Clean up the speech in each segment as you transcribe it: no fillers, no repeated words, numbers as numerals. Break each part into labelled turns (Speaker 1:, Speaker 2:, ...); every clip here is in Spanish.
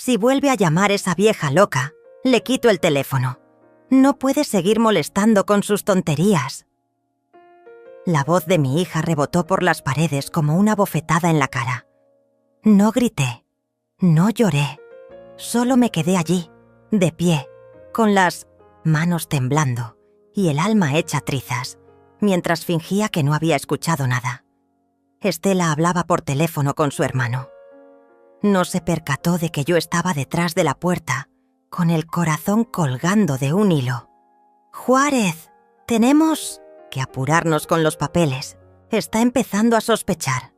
Speaker 1: Si vuelve a llamar esa vieja loca, le quito el teléfono. No puede seguir molestando con sus tonterías. La voz de mi hija rebotó por las paredes como una bofetada en la cara. No grité, no lloré, solo me quedé allí, de pie, con las manos temblando y el alma hecha trizas, mientras fingía que no había escuchado nada. Estela hablaba por teléfono con su hermano. No se percató de que yo estaba detrás de la puerta, con el corazón colgando de un hilo. «Juárez, tenemos que apurarnos con los papeles. Está empezando a sospechar».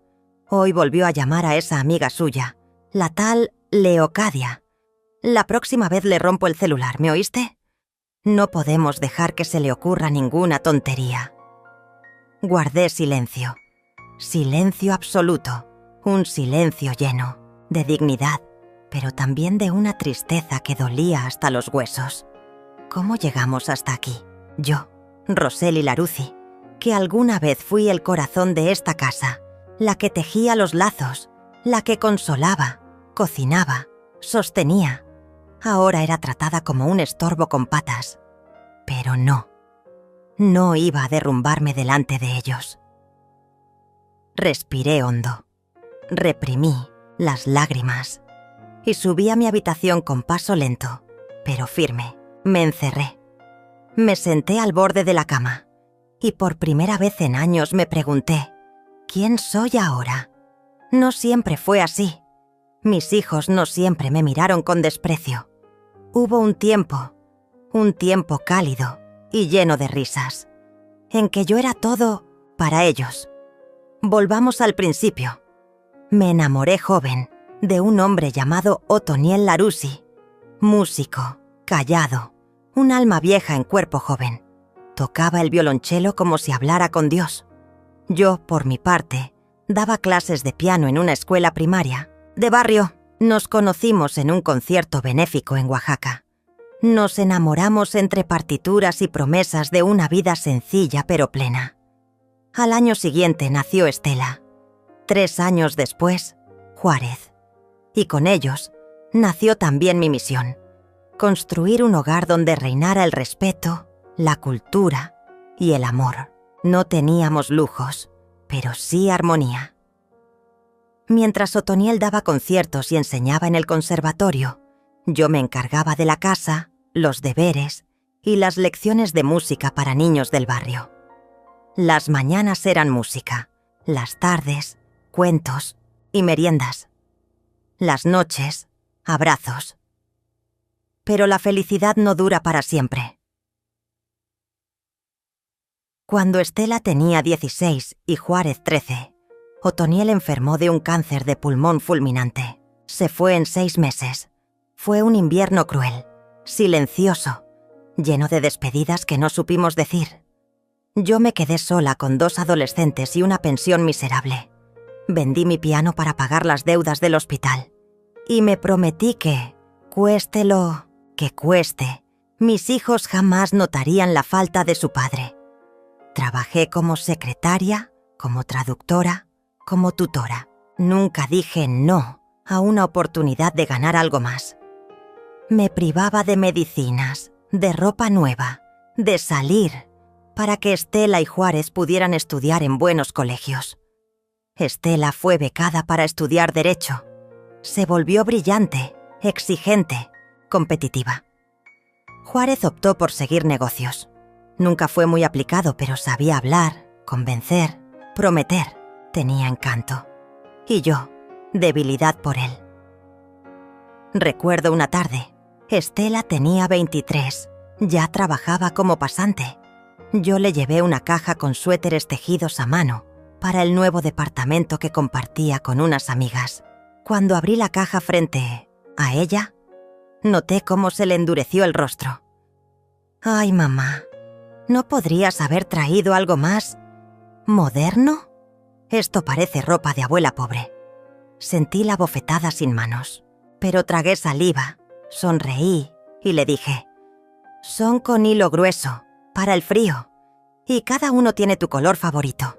Speaker 1: Hoy volvió a llamar a esa amiga suya, la tal Leocadia. «La próxima vez le rompo el celular, ¿me oíste? No podemos dejar que se le ocurra ninguna tontería». Guardé silencio. Silencio absoluto. Un silencio lleno de dignidad, pero también de una tristeza que dolía hasta los huesos. ¿Cómo llegamos hasta aquí? Yo, Roseli Laruzzi, que alguna vez fui el corazón de esta casa, la que tejía los lazos, la que consolaba, cocinaba, sostenía. Ahora era tratada como un estorbo con patas. Pero no. No iba a derrumbarme delante de ellos. Respiré hondo. Reprimí las lágrimas y subí a mi habitación con paso lento, pero firme. Me encerré. Me senté al borde de la cama y por primera vez en años me pregunté, ¿quién soy ahora? No siempre fue así. Mis hijos no siempre me miraron con desprecio. Hubo un tiempo cálido y lleno de risas, en que yo era todo para ellos. Volvamos al principio. Me enamoré joven de un hombre llamado Otoniel Laruzzi, músico, callado, un alma vieja en cuerpo joven. Tocaba el violonchelo como si hablara con Dios. Yo, por mi parte, daba clases de piano en una escuela primaria de barrio. Nos conocimos en un concierto benéfico en Oaxaca. Nos enamoramos entre partituras y promesas de una vida sencilla pero plena. Al año siguiente nació Estela. 3 años después, Juárez. Y con ellos nació también mi misión: construir un hogar donde reinara el respeto, la cultura y el amor. No teníamos lujos, pero sí armonía. Mientras Otoniel daba conciertos y enseñaba en el conservatorio, yo me encargaba de la casa, los deberes y las lecciones de música para niños del barrio. Las mañanas eran música, las tardes, cuentos y meriendas. Las noches, abrazos. Pero la felicidad no dura para siempre. Cuando Estela tenía 16 y Juárez 13, Otoniel enfermó de un cáncer de pulmón fulminante. Se fue en 6 meses. Fue un invierno cruel, silencioso, lleno de despedidas que no supimos decir. Yo me quedé sola con 2 adolescentes y una pensión miserable. Vendí mi piano para pagar las deudas del hospital. Y me prometí que, cueste lo que cueste, mis hijos jamás notarían la falta de su padre. Trabajé como secretaria, como traductora, como tutora. Nunca dije no a una oportunidad de ganar algo más. Me privaba de medicinas, de ropa nueva, de salir, para que Estela y Juárez pudieran estudiar en buenos colegios. Estela fue becada para estudiar Derecho. Se volvió brillante, exigente, competitiva. Juárez optó por seguir negocios. Nunca fue muy aplicado, pero sabía hablar, convencer, prometer. Tenía encanto. Y yo, debilidad por él. Recuerdo una tarde. Estela tenía 23. Ya trabajaba como pasante. Yo le llevé una caja con suéteres tejidos a mano para el nuevo departamento que compartía con unas amigas. Cuando abrí la caja frente a ella, noté cómo se le endureció el rostro. «Ay, mamá, ¿no podrías haber traído algo más moderno? Esto parece ropa de abuela pobre». Sentí la bofetada sin manos, pero tragué saliva, sonreí y le dije: «Son con hilo grueso, para el frío, y cada uno tiene tu color favorito».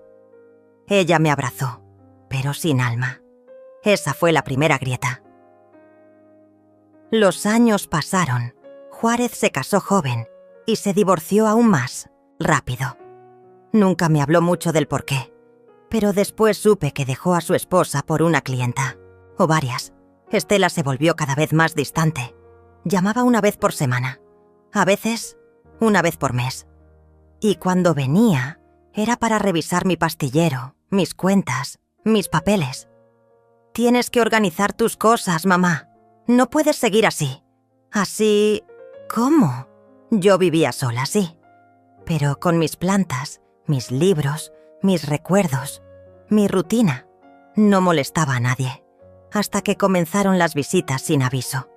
Speaker 1: Ella me abrazó, pero sin alma. Esa fue la primera grieta. Los años pasaron. Juárez se casó joven y se divorció aún más rápido. Nunca me habló mucho del porqué, pero después supe que dejó a su esposa por una clienta, o varias. Estela se volvió cada vez más distante. Llamaba una vez por semana, a veces una vez por mes. Y cuando venía, era para revisar mi pastillero, mis cuentas, mis papeles. «Tienes que organizar tus cosas, mamá. No puedes seguir así». «¿Así? ¿Cómo?» Yo vivía sola, sí. Pero con mis plantas, mis libros, mis recuerdos, mi rutina. No molestaba a nadie. Hasta que comenzaron las visitas sin aviso.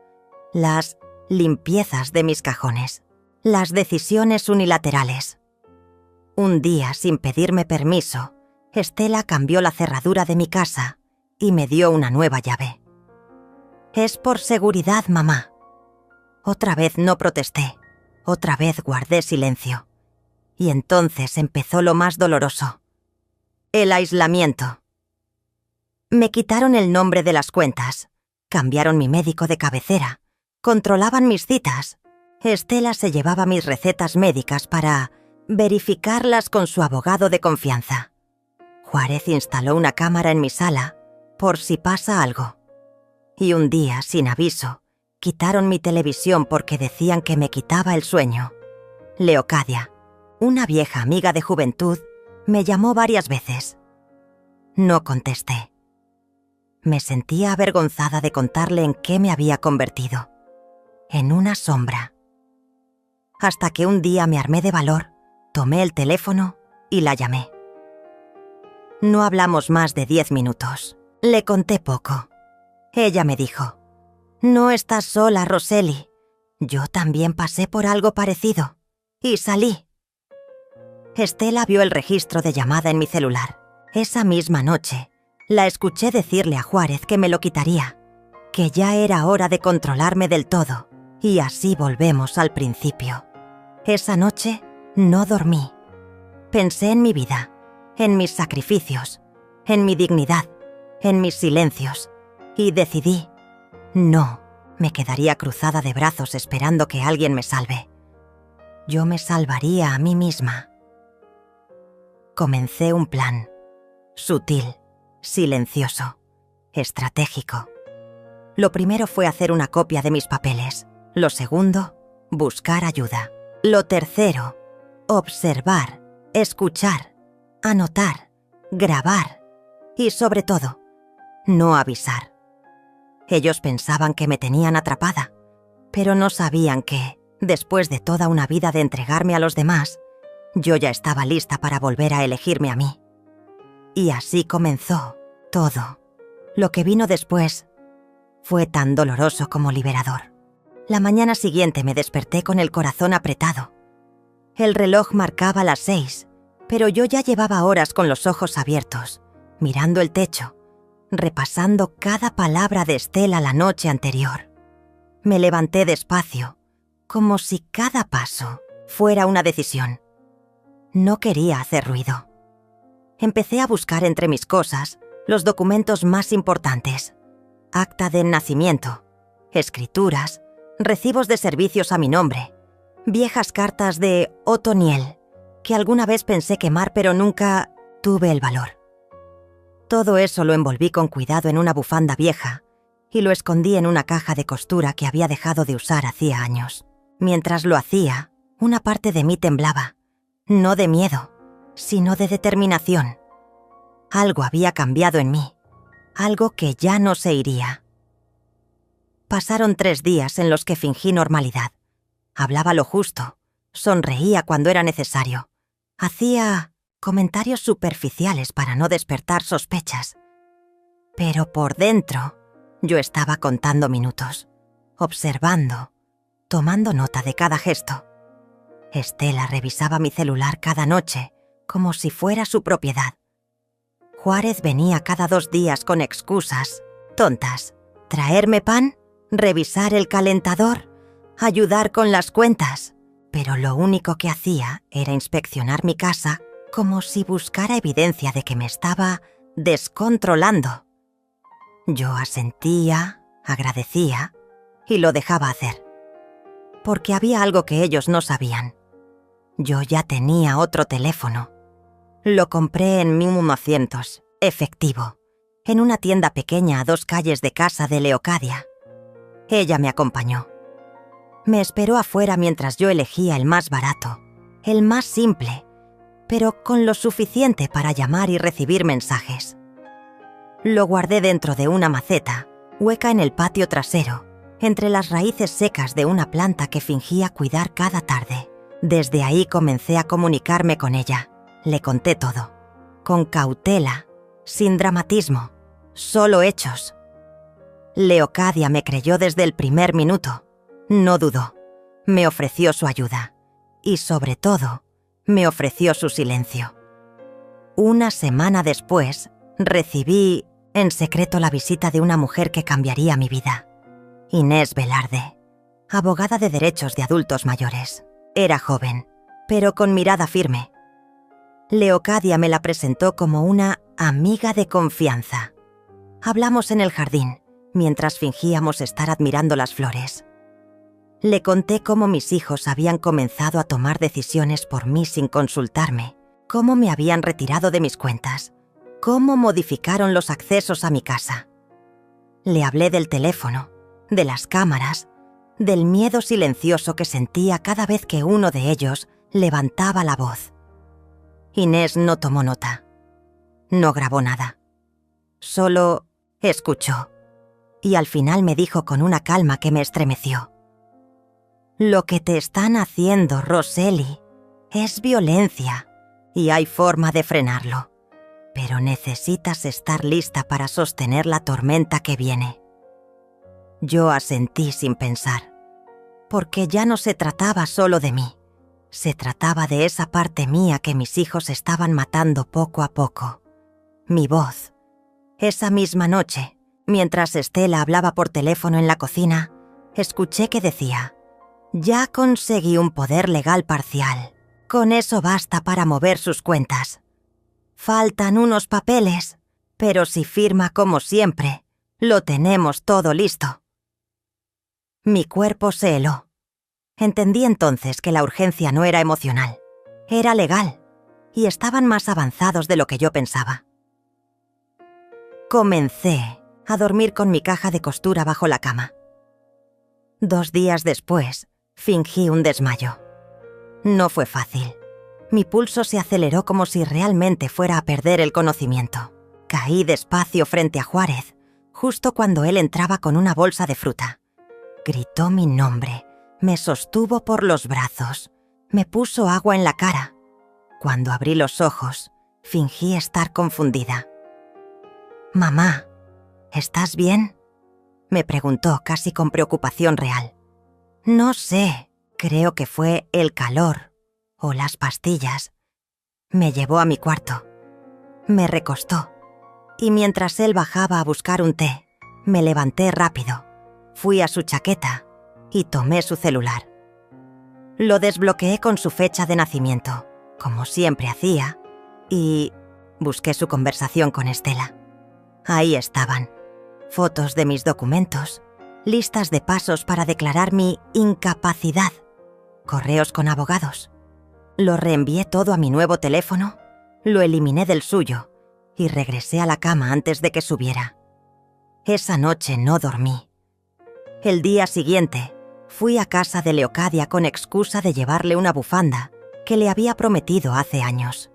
Speaker 1: Las limpiezas de mis cajones. Las decisiones unilaterales. Un día, sin pedirme permiso, Estela cambió la cerradura de mi casa y me dio una nueva llave. «Es por seguridad, mamá». Otra vez no protesté, otra vez guardé silencio. Y entonces empezó lo más doloroso. El aislamiento. Me quitaron el nombre de las cuentas, cambiaron mi médico de cabecera, controlaban mis citas. Estela se llevaba mis recetas médicas para verificarlas con su abogado de confianza. Juárez instaló una cámara en mi sala por si pasa algo. Y un día, sin aviso, quitaron mi televisión porque decían que me quitaba el sueño. Leocadia, una vieja amiga de juventud, me llamó varias veces. No contesté. Me sentía avergonzada de contarle en qué me había convertido. En una sombra. Hasta que un día me armé de valor, tomé el teléfono y la llamé. No hablamos más de 10 minutos. Le conté poco. Ella me dijo: «No estás sola, Roseli. Yo también pasé por algo parecido. Y salí». Estela vio el registro de llamada en mi celular. Esa misma noche, la escuché decirle a Juárez que me lo quitaría, que ya era hora de controlarme del todo, y así volvemos al principio. Esa noche no dormí. Pensé en mi vida, en mis sacrificios, en mi dignidad, en mis silencios, y decidí: no me quedaría cruzada de brazos esperando que alguien me salve. Yo me salvaría a mí misma. Comencé un plan, sutil, silencioso, estratégico. Lo primero fue hacer una copia de mis papeles. Lo segundo, buscar ayuda. Lo tercero, observar, escuchar, anotar, grabar y, sobre todo, no avisar. Ellos pensaban que me tenían atrapada, pero no sabían que, después de toda una vida de entregarme a los demás, yo ya estaba lista para volver a elegirme a mí. Y así comenzó todo. Lo que vino después fue tan doloroso como liberador. La mañana siguiente me desperté con el corazón apretado. El reloj marcaba las 6, pero yo ya llevaba horas con los ojos abiertos, mirando el techo, repasando cada palabra de Estela la noche anterior. Me levanté despacio, como si cada paso fuera una decisión. No quería hacer ruido. Empecé a buscar entre mis cosas los documentos más importantes: acta de nacimiento, escrituras, recibos de servicios a mi nombre, viejas cartas de Otoniel, que alguna vez pensé quemar pero nunca tuve el valor. Todo eso lo envolví con cuidado en una bufanda vieja y lo escondí en una caja de costura que había dejado de usar hacía años. Mientras lo hacía, una parte de mí temblaba, no de miedo, sino de determinación. Algo había cambiado en mí, algo que ya no se iría. Pasaron 3 días en los que fingí normalidad. Hablaba lo justo, sonreía cuando era necesario, hacía comentarios superficiales para no despertar sospechas. Pero por dentro, yo estaba contando minutos, observando, tomando nota de cada gesto. Estela revisaba mi celular cada noche, como si fuera su propiedad. Juárez venía cada 2 días con excusas tontas: traerme pan, revisar el calentador, ayudar con las cuentas. Pero lo único que hacía era inspeccionar mi casa como si buscara evidencia de que me estaba descontrolando. Yo asentía, agradecía y lo dejaba hacer. Porque había algo que ellos no sabían. Yo ya tenía otro teléfono. Lo compré en 1900, efectivo, en una tienda pequeña a 2 calles de casa de Leocadia. Ella me acompañó. Me esperó afuera mientras yo elegía el más barato, el más simple, pero con lo suficiente para llamar y recibir mensajes. Lo guardé dentro de una maceta, hueca en el patio trasero, entre las raíces secas de una planta que fingía cuidar cada tarde. Desde ahí comencé a comunicarme con ella. Le conté todo, con cautela, sin dramatismo, solo hechos. Leocadia me creyó desde el primer minuto. No dudó. Me ofreció su ayuda. Y sobre todo, me ofreció su silencio. Una semana después, recibí, en secreto, la visita de una mujer que cambiaría mi vida. Inés Velarde, abogada de derechos de adultos mayores. Era joven, pero con mirada firme. Leocadia me la presentó como una amiga de confianza. Hablamos en el jardín, mientras fingíamos estar admirando las flores. Le conté cómo mis hijos habían comenzado a tomar decisiones por mí sin consultarme, cómo me habían retirado de mis cuentas, cómo modificaron los accesos a mi casa. Le hablé del teléfono, de las cámaras, del miedo silencioso que sentía cada vez que uno de ellos levantaba la voz. Inés no tomó nota. No grabó nada. Solo escuchó. Y al final me dijo con una calma que me estremeció: «Lo que te están haciendo, Roseli, es violencia y hay forma de frenarlo. Pero necesitas estar lista para sostener la tormenta que viene». Yo asentí sin pensar, porque ya no se trataba solo de mí. Se trataba de esa parte mía que mis hijos estaban matando poco a poco. Mi voz. Esa misma noche, mientras Estela hablaba por teléfono en la cocina, escuché que decía: «Ya conseguí un poder legal parcial. Con eso basta para mover sus cuentas. Faltan unos papeles, pero si firma como siempre, lo tenemos todo listo». Mi cuerpo se heló. Entendí entonces que la urgencia no era emocional, era legal, y estaban más avanzados de lo que yo pensaba. Comencé a dormir con mi caja de costura bajo la cama. 2 días después, fingí un desmayo. No fue fácil. Mi pulso se aceleró como si realmente fuera a perder el conocimiento. Caí despacio frente a Juárez, justo cuando él entraba con una bolsa de fruta. Gritó mi nombre, me sostuvo por los brazos, me puso agua en la cara. Cuando abrí los ojos, fingí estar confundida. «Mamá, ¿estás bien?», me preguntó casi con preocupación real. No sé, creo que fue el calor o las pastillas. Me llevó a mi cuarto, me recostó, y mientras él bajaba a buscar un té, me levanté rápido. Fui a su chaqueta y tomé su celular. Lo desbloqueé con su fecha de nacimiento, como siempre hacía, y busqué su conversación con Estela. Ahí estaban, fotos de mis documentos, listas de pasos para declarar mi incapacidad, correos con abogados. Lo reenvié todo a mi nuevo teléfono, lo eliminé del suyo y regresé a la cama antes de que subiera. Esa noche no dormí. El día siguiente, fui a casa de Leocadia con excusa de llevarle una bufanda que le había prometido hace años.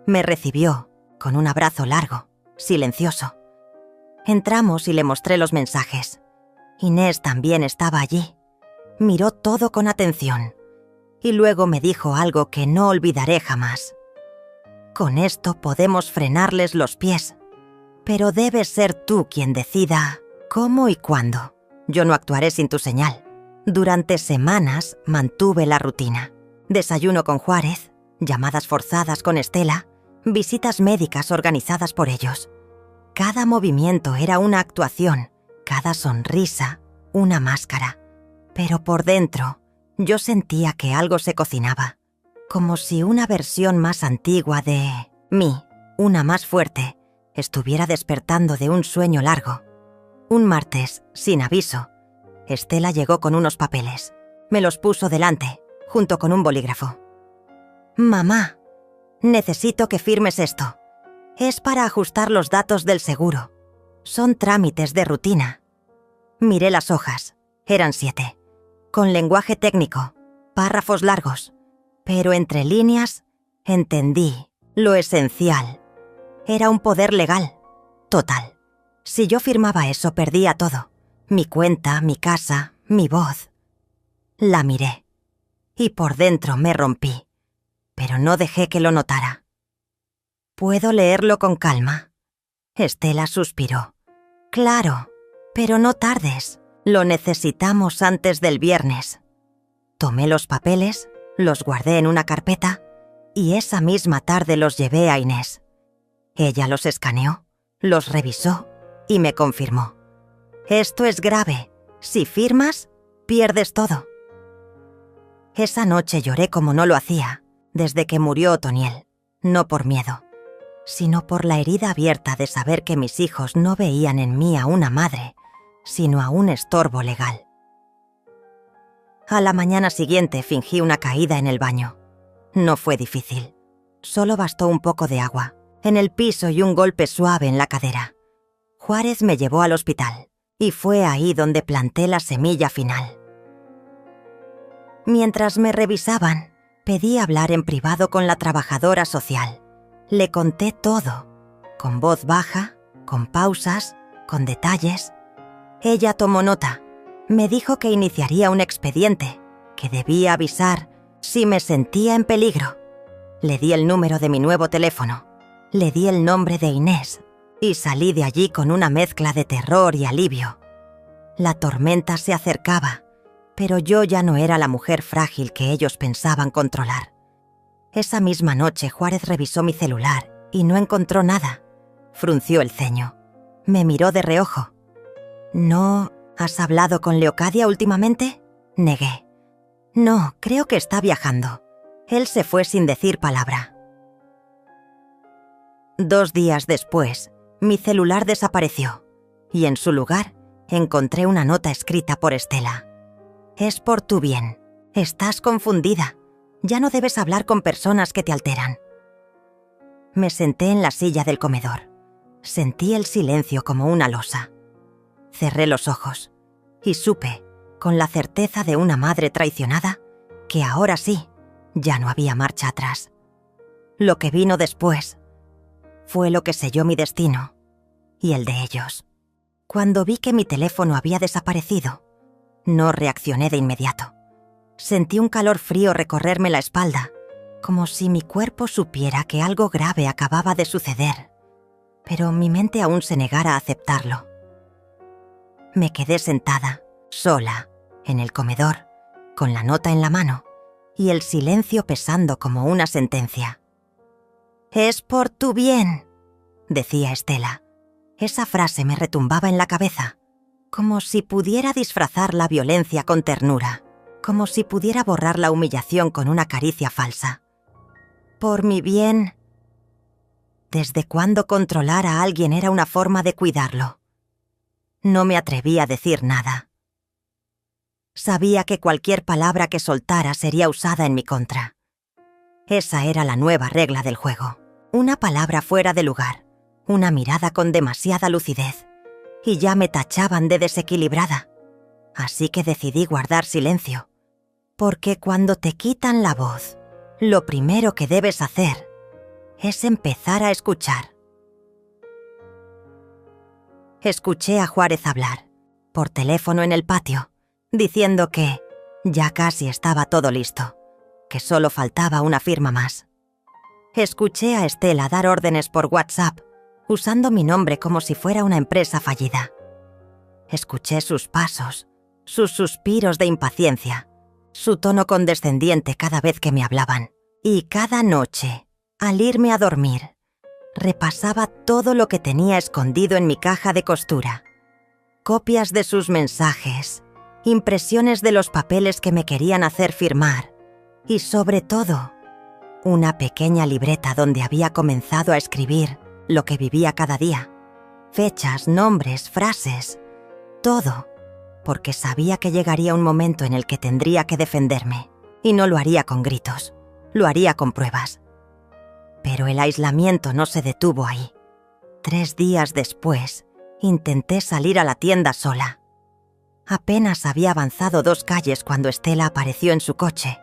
Speaker 1: Me recibió con un abrazo largo, silencioso. Entramos y le mostré los mensajes. Inés también estaba allí. Miró todo con atención y luego me dijo algo que no olvidaré jamás. «Con esto podemos frenarles los pies, pero debes ser tú quien decida cómo y cuándo. Yo no actuaré sin tu señal». Durante semanas mantuve la rutina. Desayuno con Juárez, llamadas forzadas con Estela, visitas médicas organizadas por ellos. Cada movimiento era una actuación, cada sonrisa una máscara. Pero por dentro, yo sentía que algo se cocinaba, como si una versión más antigua de mí, una más fuerte, estuviera despertando de un sueño largo. Un martes, sin aviso, Estela llegó con unos papeles. Me los puso delante, junto con un bolígrafo. «Mamá, necesito que firmes esto. Es para ajustar los datos del seguro. Son trámites de rutina». Miré las hojas. Eran 7. Con lenguaje técnico, párrafos largos. Pero entre líneas, entendí lo esencial. Era un poder legal. Total. Si yo firmaba eso, perdía todo. Mi cuenta, mi casa, mi voz. La miré. Y por dentro me rompí. Pero no dejé que lo notara. «¿Puedo leerlo con calma?» Estela suspiró. «Claro, pero no tardes. Lo necesitamos antes del viernes». Tomé los papeles, los guardé en una carpeta y esa misma tarde los llevé a Inés. Ella los escaneó, los revisó y me confirmó. «Esto es grave. Si firmas, pierdes todo». Esa noche lloré como no lo hacía desde que murió Otoniel, no por miedo, sino por la herida abierta de saber que mis hijos no veían en mí a una madre, sino a un estorbo legal. A la mañana siguiente fingí una caída en el baño. No fue difícil. Solo bastó un poco de agua en el piso y un golpe suave en la cadera. Juárez me llevó al hospital y fue ahí donde planté la semilla final. Mientras me revisaban, pedí hablar en privado con la trabajadora social. Le conté todo, con voz baja, con pausas, con detalles. Ella tomó nota. Me dijo que iniciaría un expediente, que debía avisar si me sentía en peligro. Le di el número de mi nuevo teléfono. Le di el nombre de Inés y salí de allí con una mezcla de terror y alivio. La tormenta se acercaba, pero yo ya no era la mujer frágil que ellos pensaban controlar. Esa misma noche Juárez revisó mi celular y no encontró nada. Frunció el ceño. Me miró de reojo. «¿No has hablado con Leocadia últimamente?» Negué. «No, creo que está viajando». Él se fue sin decir palabra. 2 días después, mi celular desapareció y en su lugar encontré una nota escrita por Estela. «Es por tu bien. Estás confundida. Ya no debes hablar con personas que te alteran». Me senté en la silla del comedor. Sentí el silencio como una losa. Cerré los ojos y supe, con la certeza de una madre traicionada, que ahora sí, ya no había marcha atrás. Lo que vino después fue lo que selló mi destino y el de ellos. Cuando vi que mi teléfono había desaparecido, no reaccioné de inmediato. Sentí un calor frío recorrerme la espalda, como si mi cuerpo supiera que algo grave acababa de suceder, pero mi mente aún se negara a aceptarlo. Me quedé sentada, sola, en el comedor, con la nota en la mano y el silencio pesando como una sentencia. «Es por tu bien», decía Estela. Esa frase me retumbaba en la cabeza, como si pudiera disfrazar la violencia con ternura, como si pudiera borrar la humillación con una caricia falsa. «Por mi bien». ¿Desde cuándo controlar a alguien era una forma de cuidarlo? No me atreví a decir nada. Sabía que cualquier palabra que soltara sería usada en mi contra. Esa era la nueva regla del juego. Una palabra fuera de lugar, una mirada con demasiada lucidez, y ya me tachaban de desequilibrada. Así que decidí guardar silencio, porque cuando te quitan la voz, lo primero que debes hacer es empezar a escuchar. Escuché a Juárez hablar, por teléfono en el patio, diciendo que ya casi estaba todo listo, que solo faltaba una firma más. Escuché a Estela dar órdenes por WhatsApp, usando mi nombre como si fuera una empresa fallida. Escuché sus pasos, sus suspiros de impaciencia, su tono condescendiente cada vez que me hablaban. Y cada noche, al irme a dormir, repasaba todo lo que tenía escondido en mi caja de costura. Copias de sus mensajes, impresiones de los papeles que me querían hacer firmar y, sobre todo, una pequeña libreta donde había comenzado a escribir lo que vivía cada día. Fechas, nombres, frases, todo, porque sabía que llegaría un momento en el que tendría que defenderme, y no lo haría con gritos, lo haría con pruebas. Pero el aislamiento no se detuvo ahí. 3 días después, intenté salir a la tienda sola. Apenas había avanzado 2 calles cuando Estela apareció en su coche.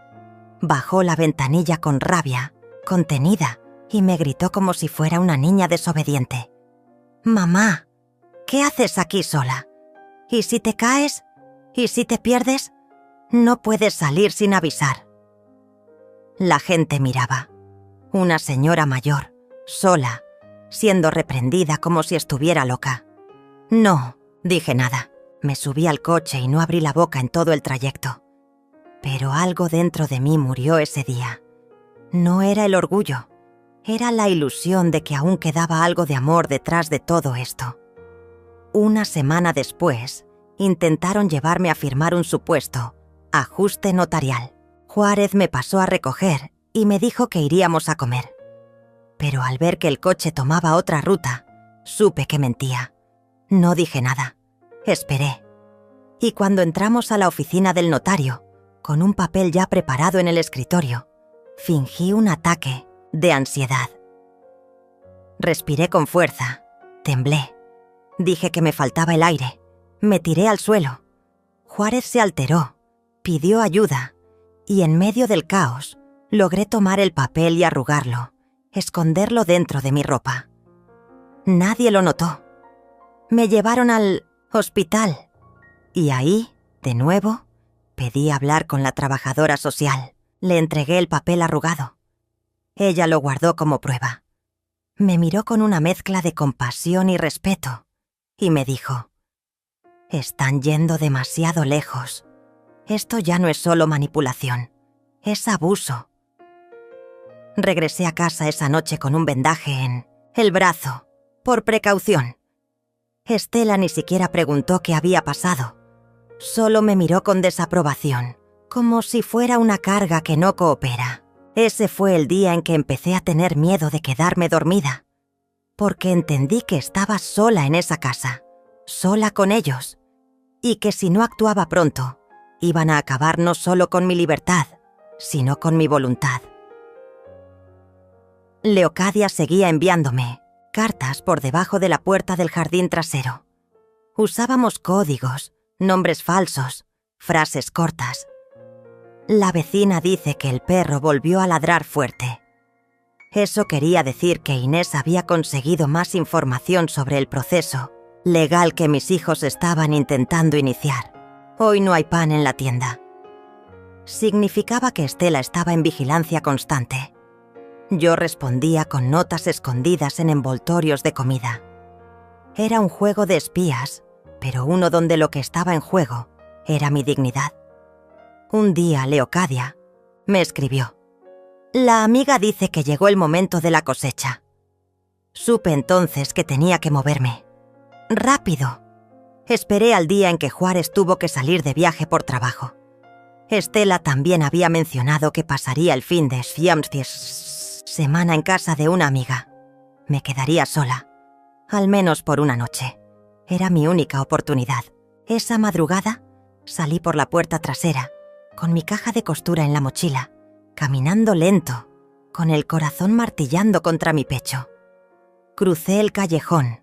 Speaker 1: Bajó la ventanilla con rabia, contenida, y me gritó como si fuera una niña desobediente. «Mamá, ¿qué haces aquí sola? ¿Y si te caes? ¿Y si te pierdes? No puedes salir sin avisar». La gente miraba. Una señora mayor, sola, siendo reprendida como si estuviera loca. No, dije nada. Me subí al coche y no abrí la boca en todo el trayecto. Pero algo dentro de mí murió ese día. No era el orgullo, era la ilusión de que aún quedaba algo de amor detrás de todo esto. Una semana después, intentaron llevarme a firmar un supuesto ajuste notarial. Juárez me pasó a recoger y me dijo que iríamos a comer. Pero al ver que el coche tomaba otra ruta, supe que mentía. No dije nada. Esperé. Y cuando entramos a la oficina del notario, con un papel ya preparado en el escritorio, fingí un ataque de ansiedad. Respiré con fuerza, temblé. Dije que me faltaba el aire. Me tiré al suelo. Juárez se alteró, pidió ayuda, y en medio del caos, logré tomar el papel y arrugarlo, esconderlo dentro de mi ropa. Nadie lo notó. Me llevaron al hospital. Y ahí, de nuevo, pedí hablar con la trabajadora social. Le entregué el papel arrugado. Ella lo guardó como prueba. Me miró con una mezcla de compasión y respeto y me dijo: «Están yendo demasiado lejos. Esto ya no es solo manipulación, es abuso». Regresé a casa esa noche con un vendaje en el brazo, por precaución. Estela ni siquiera preguntó qué había pasado. Solo me miró con desaprobación, como si fuera una carga que no coopera. Ese fue el día en que empecé a tener miedo de quedarme dormida, porque entendí que estaba sola en esa casa, sola con ellos, y que si no actuaba pronto, iban a acabar no solo con mi libertad, sino con mi voluntad. Leocadia seguía enviándome cartas por debajo de la puerta del jardín trasero. Usábamos códigos, nombres falsos, frases cortas. La vecina dice que el perro volvió a ladrar fuerte. Eso quería decir que Inés había conseguido más información sobre el proceso legal que mis hijos estaban intentando iniciar. Hoy no hay pan en la tienda. Significaba que Estela estaba en vigilancia constante. Yo respondía con notas escondidas en envoltorios de comida. Era un juego de espías, pero uno donde lo que estaba en juego era mi dignidad. Un día Leocadia me escribió: «La amiga dice que llegó el momento de la cosecha». Supe entonces que tenía que moverme. ¡Rápido! Esperé al día en que Juárez tuvo que salir de viaje por trabajo. Estela también había mencionado que pasaría el fin de semana en casa de una amiga. Me quedaría sola, al menos por una noche. Era mi única oportunidad. Esa madrugada salí por la puerta trasera, con mi caja de costura en la mochila, caminando lento, con el corazón martillando contra mi pecho. Crucé el callejón,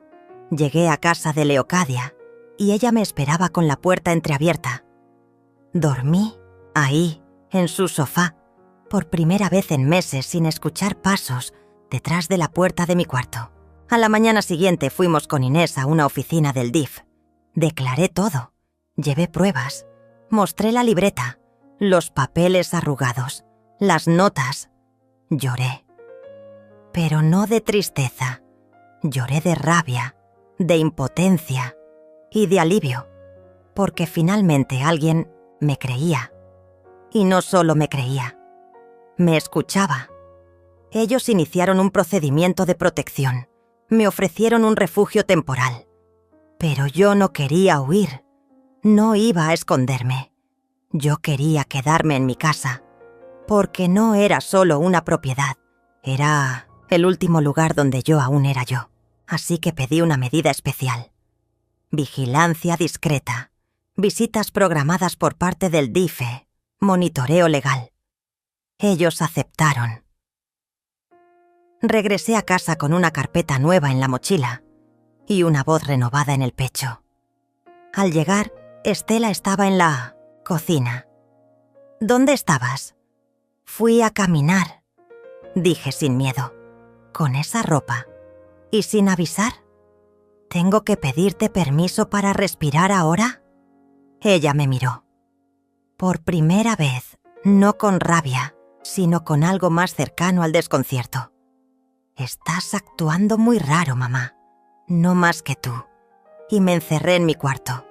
Speaker 1: llegué a casa de Leocadia y ella me esperaba con la puerta entreabierta. Dormí ahí, en su sofá, por primera vez en meses sin escuchar pasos detrás de la puerta de mi cuarto. A la mañana siguiente fuimos con Inés a una oficina del DIF. Declaré todo, llevé pruebas, mostré la libreta, los papeles arrugados, las notas. Lloré. Pero no de tristeza, lloré de rabia, de impotencia y de alivio, porque finalmente alguien me creía. Y no solo me creía, me escuchaba. Ellos iniciaron un procedimiento de protección, me ofrecieron un refugio temporal. Pero yo no quería huir, no iba a esconderme. Yo quería quedarme en mi casa, porque no era solo una propiedad, era el último lugar donde yo aún era yo. Así que pedí una medida especial. Vigilancia discreta, visitas programadas por parte del DIFE, monitoreo legal. Ellos aceptaron. Regresé a casa con una carpeta nueva en la mochila y una voz renovada en el pecho. Al llegar, Estela estaba en la cocina. ¿Dónde estabas? Fui a caminar, dije sin miedo. ¿Con esa ropa? ¿Y sin avisar? ¿Tengo que pedirte permiso para respirar ahora? Ella me miró. Por primera vez, no con rabia, sino con algo más cercano al desconcierto. Estás actuando muy raro, mamá. No más que tú. Y me encerré en mi cuarto.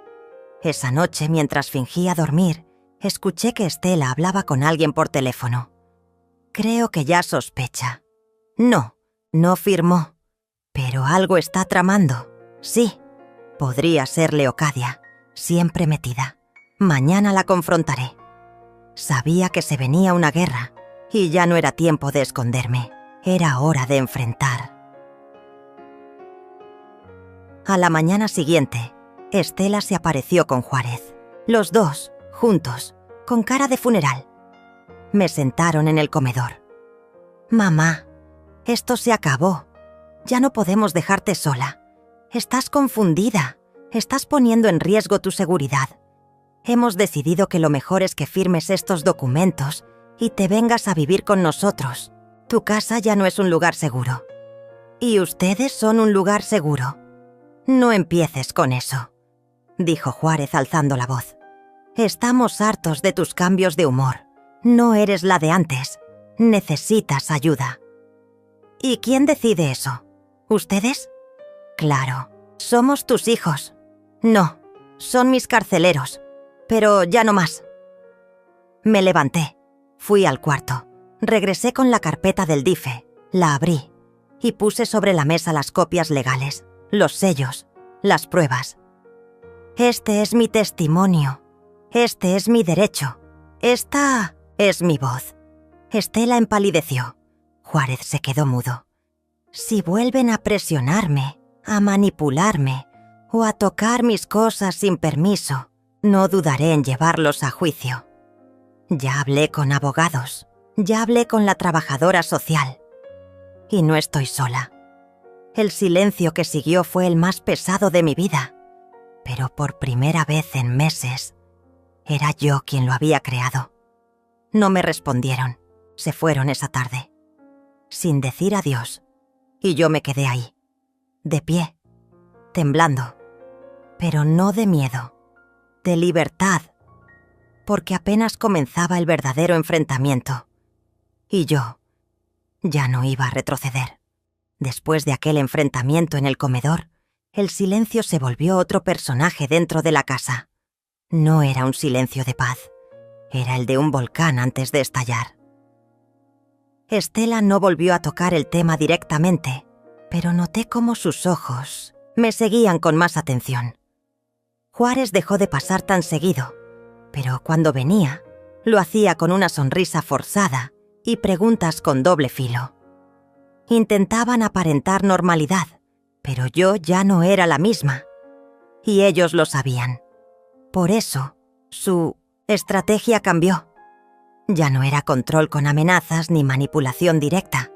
Speaker 1: Esa noche, mientras fingía dormir, escuché que Estela hablaba con alguien por teléfono. Creo que ya sospecha. No firmó. Pero algo está tramando. Sí, podría ser Leocadia, siempre metida. Mañana la confrontaré. Sabía que se venía una guerra, y ya no era tiempo de esconderme. Era hora de enfrentar. A la mañana siguiente, Estela se apareció con Juárez. Los dos, juntos, con cara de funeral. Me sentaron en el comedor. Mamá, esto se acabó. Ya no podemos dejarte sola. Estás confundida. Estás poniendo en riesgo tu seguridad. Hemos decidido que lo mejor es que firmes estos documentos y te vengas a vivir con nosotros. Tu casa ya no es un lugar seguro. Y ustedes son un lugar seguro. No empieces con eso, dijo Juárez alzando la voz. Estamos hartos de tus cambios de humor. No eres la de antes. Necesitas ayuda. ¿Y quién decide eso? ¿Ustedes? Claro, somos tus hijos. No, son mis carceleros. Pero ya no más. Me levanté, fui al cuarto, regresé con la carpeta del DIFE, la abrí y puse sobre la mesa las copias legales, los sellos, las pruebas. Este es mi testimonio. Este es mi derecho. Esta es mi voz. Estela empalideció. Juárez se quedó mudo. Si vuelven a presionarme, a manipularme o a tocar mis cosas sin permiso, no dudaré en llevarlos a juicio. Ya hablé con abogados, ya hablé con la trabajadora social. Y no estoy sola. El silencio que siguió fue el más pesado de mi vida, pero por primera vez en meses, era yo quien lo había creado. No me respondieron, se fueron esa tarde, sin decir adiós, y yo me quedé ahí, de pie, temblando, pero no de miedo, de libertad, porque apenas comenzaba el verdadero enfrentamiento, y yo ya no iba a retroceder. Después de aquel enfrentamiento en el comedor, el silencio se volvió otro personaje dentro de la casa. No era un silencio de paz, era el de un volcán antes de estallar. Estela no volvió a tocar el tema directamente, pero noté cómo sus ojos me seguían con más atención. Juárez dejó de pasar tan seguido, pero cuando venía, lo hacía con una sonrisa forzada y preguntas con doble filo. Intentaban aparentar normalidad, pero yo ya no era la misma, y ellos lo sabían. Por eso, su estrategia cambió. Ya no era control con amenazas ni manipulación directa.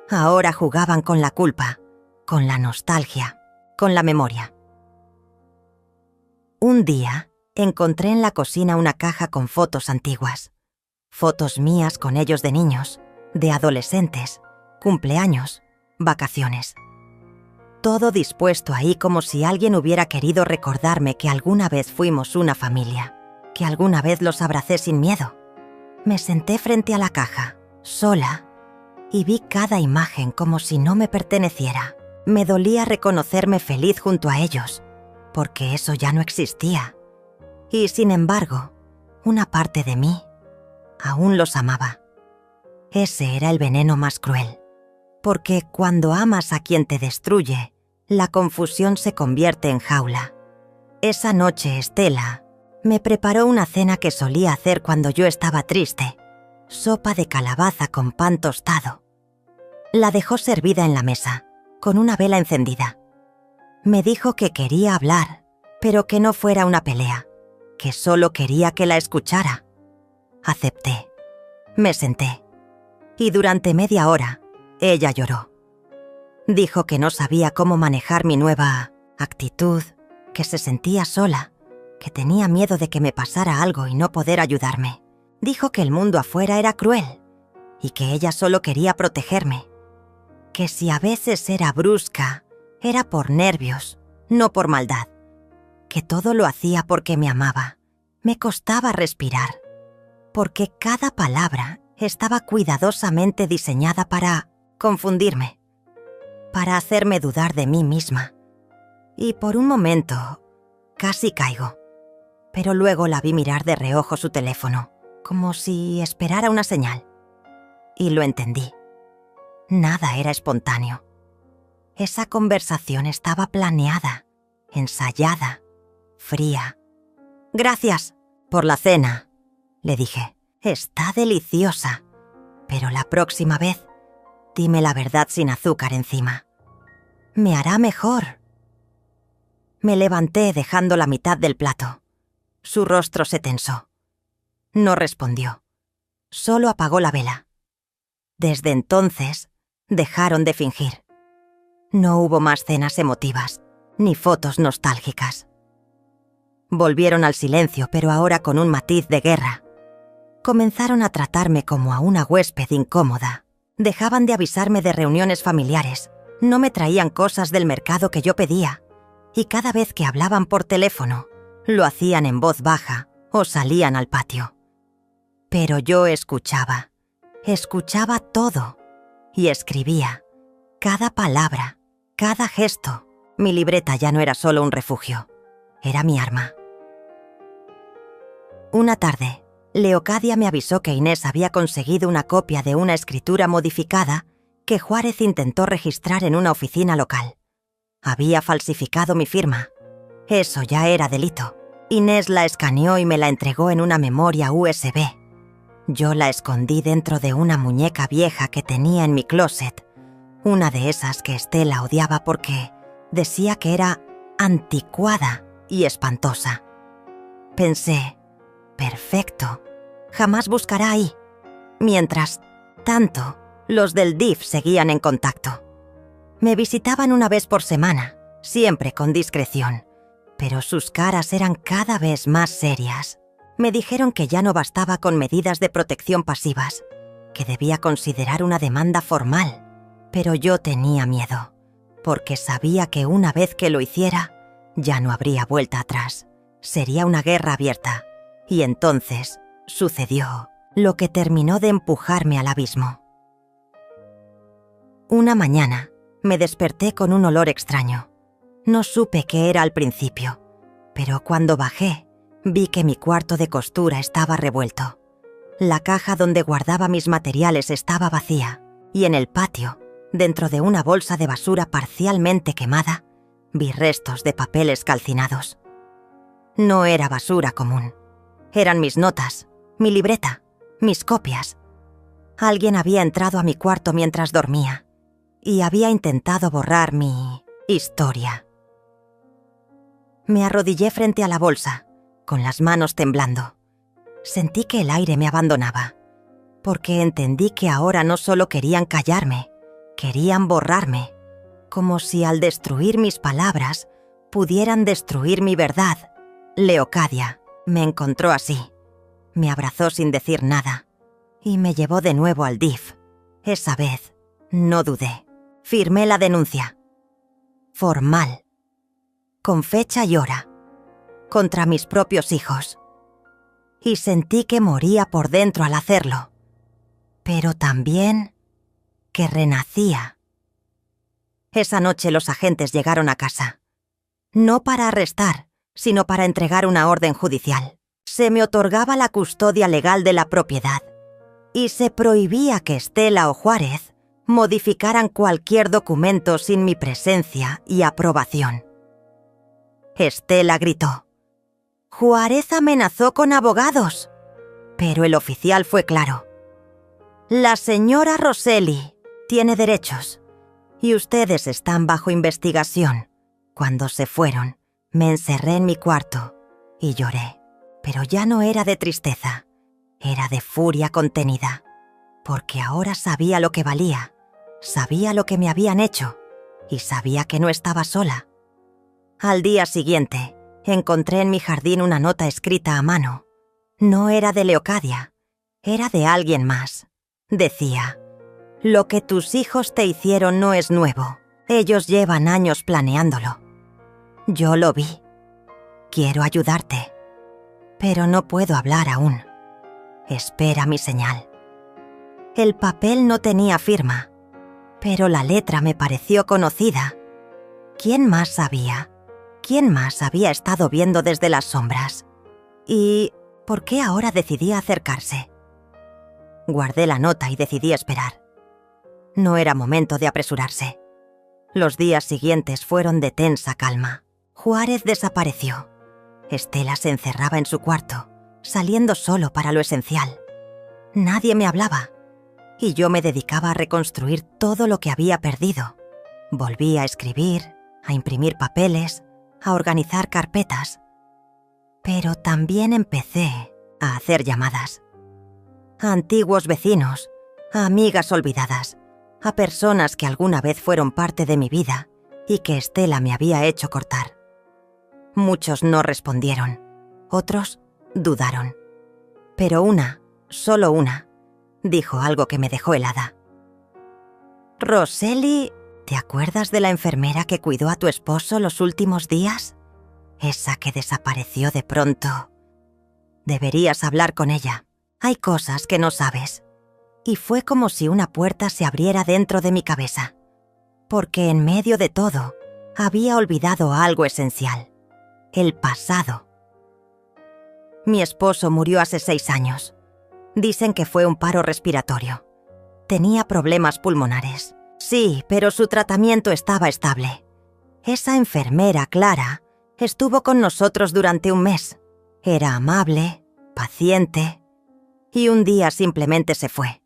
Speaker 1: Ahora jugaban con la culpa, con la nostalgia, con la memoria. Un día, encontré en la cocina una caja con fotos antiguas. Fotos mías con ellos de niños, de adolescentes, cumpleaños, vacaciones. Todo dispuesto ahí como si alguien hubiera querido recordarme que alguna vez fuimos una familia, que alguna vez los abracé sin miedo. Me senté frente a la caja, sola, y vi cada imagen como si no me perteneciera. Me dolía reconocerme feliz junto a ellos, porque eso ya no existía. Y sin embargo, una parte de mí aún los amaba. Ese era el veneno más cruel, porque cuando amas a quien te destruye, la confusión se convierte en jaula. Esa noche, Estela me preparó una cena que solía hacer cuando yo estaba triste, sopa de calabaza con pan tostado. La dejó servida en la mesa, con una vela encendida. Me dijo que quería hablar, pero que no fuera una pelea. que solo quería que la escuchara. Acepté. Me senté. Y durante media hora, ella lloró. Dijo que no sabía cómo manejar mi nueva actitud, que se sentía sola, que tenía miedo de que me pasara algo y no poder ayudarme. Dijo que el mundo afuera era cruel y que ella solo quería protegerme. Que si a veces era brusca, era por nervios, no por maldad. Que todo lo hacía porque me amaba. Me costaba respirar, porque cada palabra estaba cuidadosamente diseñada para confundirme, para hacerme dudar de mí misma. Y por un momento, casi caigo. Pero luego la vi mirar de reojo su teléfono, como si esperara una señal. Y lo entendí. Nada era espontáneo. Esa conversación estaba planeada, ensayada, fría. «Gracias por la cena», le dije. «Está deliciosa, pero la próxima vez, dime la verdad sin azúcar encima. Me hará mejor». Me levanté dejando la mitad del plato. Su rostro se tensó. No respondió. Solo apagó la vela. Desde entonces, dejaron de fingir. No hubo más cenas emotivas, ni fotos nostálgicas. Volvieron al silencio, pero ahora con un matiz de guerra. Comenzaron a tratarme como a una huésped incómoda. Dejaban de avisarme de reuniones familiares. No me traían cosas del mercado que yo pedía. Y cada vez que hablaban por teléfono, lo hacían en voz baja o salían al patio. Pero yo escuchaba todo y escribía. Cada palabra, cada gesto. Mi libreta ya no era solo un refugio, era mi arma. Una tarde, Leocadia me avisó que Inés había conseguido una copia de una escritura modificada que Juárez intentó registrar en una oficina local. Había falsificado mi firma. Eso ya era delito. Inés la escaneó y me la entregó en una memoria USB. Yo la escondí dentro de una muñeca vieja que tenía en mi closet, una de esas que Estela odiaba porque decía que era anticuada y espantosa. Pensé, perfecto, jamás buscará ahí. Mientras tanto, los del DIF seguían en contacto. Me visitaban una vez por semana, siempre con discreción, pero sus caras eran cada vez más serias. Me dijeron que ya no bastaba con medidas de protección pasivas, que debía considerar una demanda formal, pero yo tenía miedo, porque sabía que una vez que lo hiciera, ya no habría vuelta atrás. Sería una guerra abierta, y entonces sucedió lo que terminó de empujarme al abismo. Una mañana, me desperté con un olor extraño. No supe qué era al principio, pero cuando bajé, vi que mi cuarto de costura estaba revuelto. La caja donde guardaba mis materiales estaba vacía, y en el patio, dentro de una bolsa de basura parcialmente quemada, vi restos de papeles calcinados. No era basura común. Eran mis notas, mi libreta, mis copias. Alguien había entrado a mi cuarto mientras dormía y había intentado borrar mi historia. Me arrodillé frente a la bolsa, con las manos temblando. Sentí que el aire me abandonaba, porque entendí que ahora no solo querían callarme, querían borrarme, como si al destruir mis palabras pudieran destruir mi verdad. Leocadia me encontró así, me abrazó sin decir nada y me llevó de nuevo al DIF. Esa vez no dudé. Firmé la denuncia. Formal. Con fecha y hora. Contra mis propios hijos. Y sentí que moría por dentro al hacerlo. Pero también que renacía. Esa noche los agentes llegaron a casa. No para arrestar, sino para entregar una orden judicial. Se me otorgaba la custodia legal de la propiedad. Y se prohibía que Estela o Juárez modificaran cualquier documento sin mi presencia y aprobación. Estela gritó. Juárez amenazó con abogados. Pero el oficial fue claro. La señora Rosselli tiene derechos y ustedes están bajo investigación. Cuando se fueron, me encerré en mi cuarto y lloré. pero ya no era de tristeza, era de furia contenida, porque ahora sabía lo que valía, sabía lo que me habían hecho y sabía que no estaba sola. Al día siguiente, encontré en mi jardín una nota escrita a mano. No era de Leocadia, era de alguien más. Decía: «Lo que tus hijos te hicieron no es nuevo. Ellos llevan años planeándolo. Yo lo vi. Quiero ayudarte, pero no puedo hablar aún. Espera mi señal». El papel no tenía firma, pero la letra me pareció conocida. ¿Quién más sabía? ¿Quién más había estado viendo desde las sombras? ¿Y por qué ahora decidía acercarse? Guardé la nota y decidí esperar. No era momento de apresurarse. Los días siguientes fueron de tensa calma. Juárez desapareció. Estela se encerraba en su cuarto, saliendo solo para lo esencial. Nadie me hablaba, y yo me dedicaba a reconstruir todo lo que había perdido. Volví a escribir, a imprimir papeles, a organizar carpetas. Pero también empecé a hacer llamadas. A antiguos vecinos, a amigas olvidadas, a personas que alguna vez fueron parte de mi vida y que Estela me había hecho cortar. Muchos no respondieron, otros dudaron. Pero una, solo una, dijo algo que me dejó helada. «Roseli, ¿te acuerdas de la enfermera que cuidó a tu esposo los últimos días? Esa que desapareció de pronto. Deberías hablar con ella. Hay cosas que no sabes». Y fue como si una puerta se abriera dentro de mi cabeza, porque en medio de todo había olvidado algo esencial: el pasado. Mi esposo murió hace 6 años. Dicen que fue un paro respiratorio. Tenía problemas pulmonares. Sí, pero su tratamiento estaba estable. Esa enfermera, Clara, estuvo con nosotros durante un mes. Era amable, paciente, y un día simplemente se fue.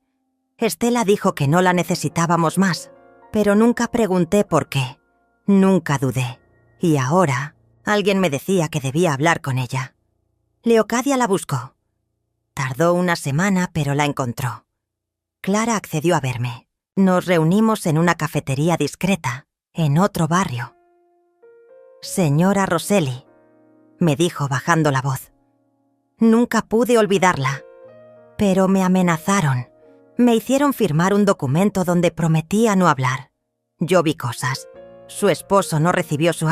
Speaker 1: Estela dijo que no la necesitábamos más, pero nunca pregunté por qué. Nunca dudé. Y ahora, alguien me decía que debía hablar con ella. Leocadia la buscó. Tardó una semana, pero la encontró. Clara accedió a verme. Nos reunimos en una cafetería discreta, en otro barrio. «Señora Roseli», me dijo bajando la voz. Nunca pude olvidarla, pero me amenazaron. Me hicieron firmar un documento donde prometía no hablar. Yo vi cosas. Su esposo no recibió su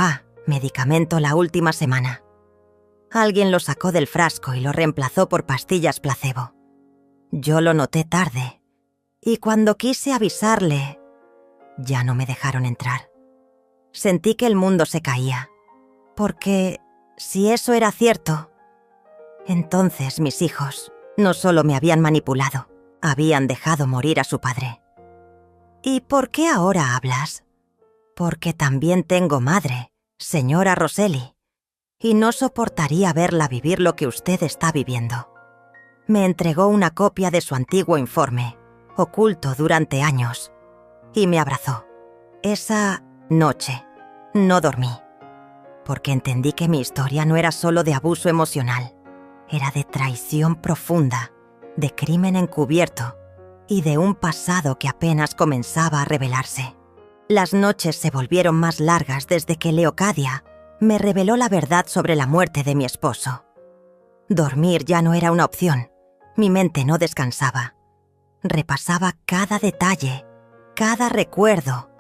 Speaker 1: medicamento la última semana. Alguien lo sacó del frasco y lo reemplazó por pastillas placebo. Yo lo noté tarde, y cuando quise avisarle, ya no me dejaron entrar. Sentí que el mundo se caía, porque si eso era cierto, entonces mis hijos no solo me habían manipulado, habían dejado morir a su padre. ¿Y por qué ahora hablas? Porque también tengo madre, señora Roseli, y no soportaría verla vivir lo que usted está viviendo. Me entregó una copia de su antiguo informe, oculto durante años, y me abrazó. Esa noche no dormí, porque entendí que mi historia no era solo de abuso emocional, era de traición profunda, de crimen encubierto y de un pasado que apenas comenzaba a revelarse. Las noches se volvieron más largas desde que Leocadia me reveló la verdad sobre la muerte de mi esposo. Dormir ya no era una opción. Mi mente no descansaba. Repasaba cada detalle, cada recuerdo,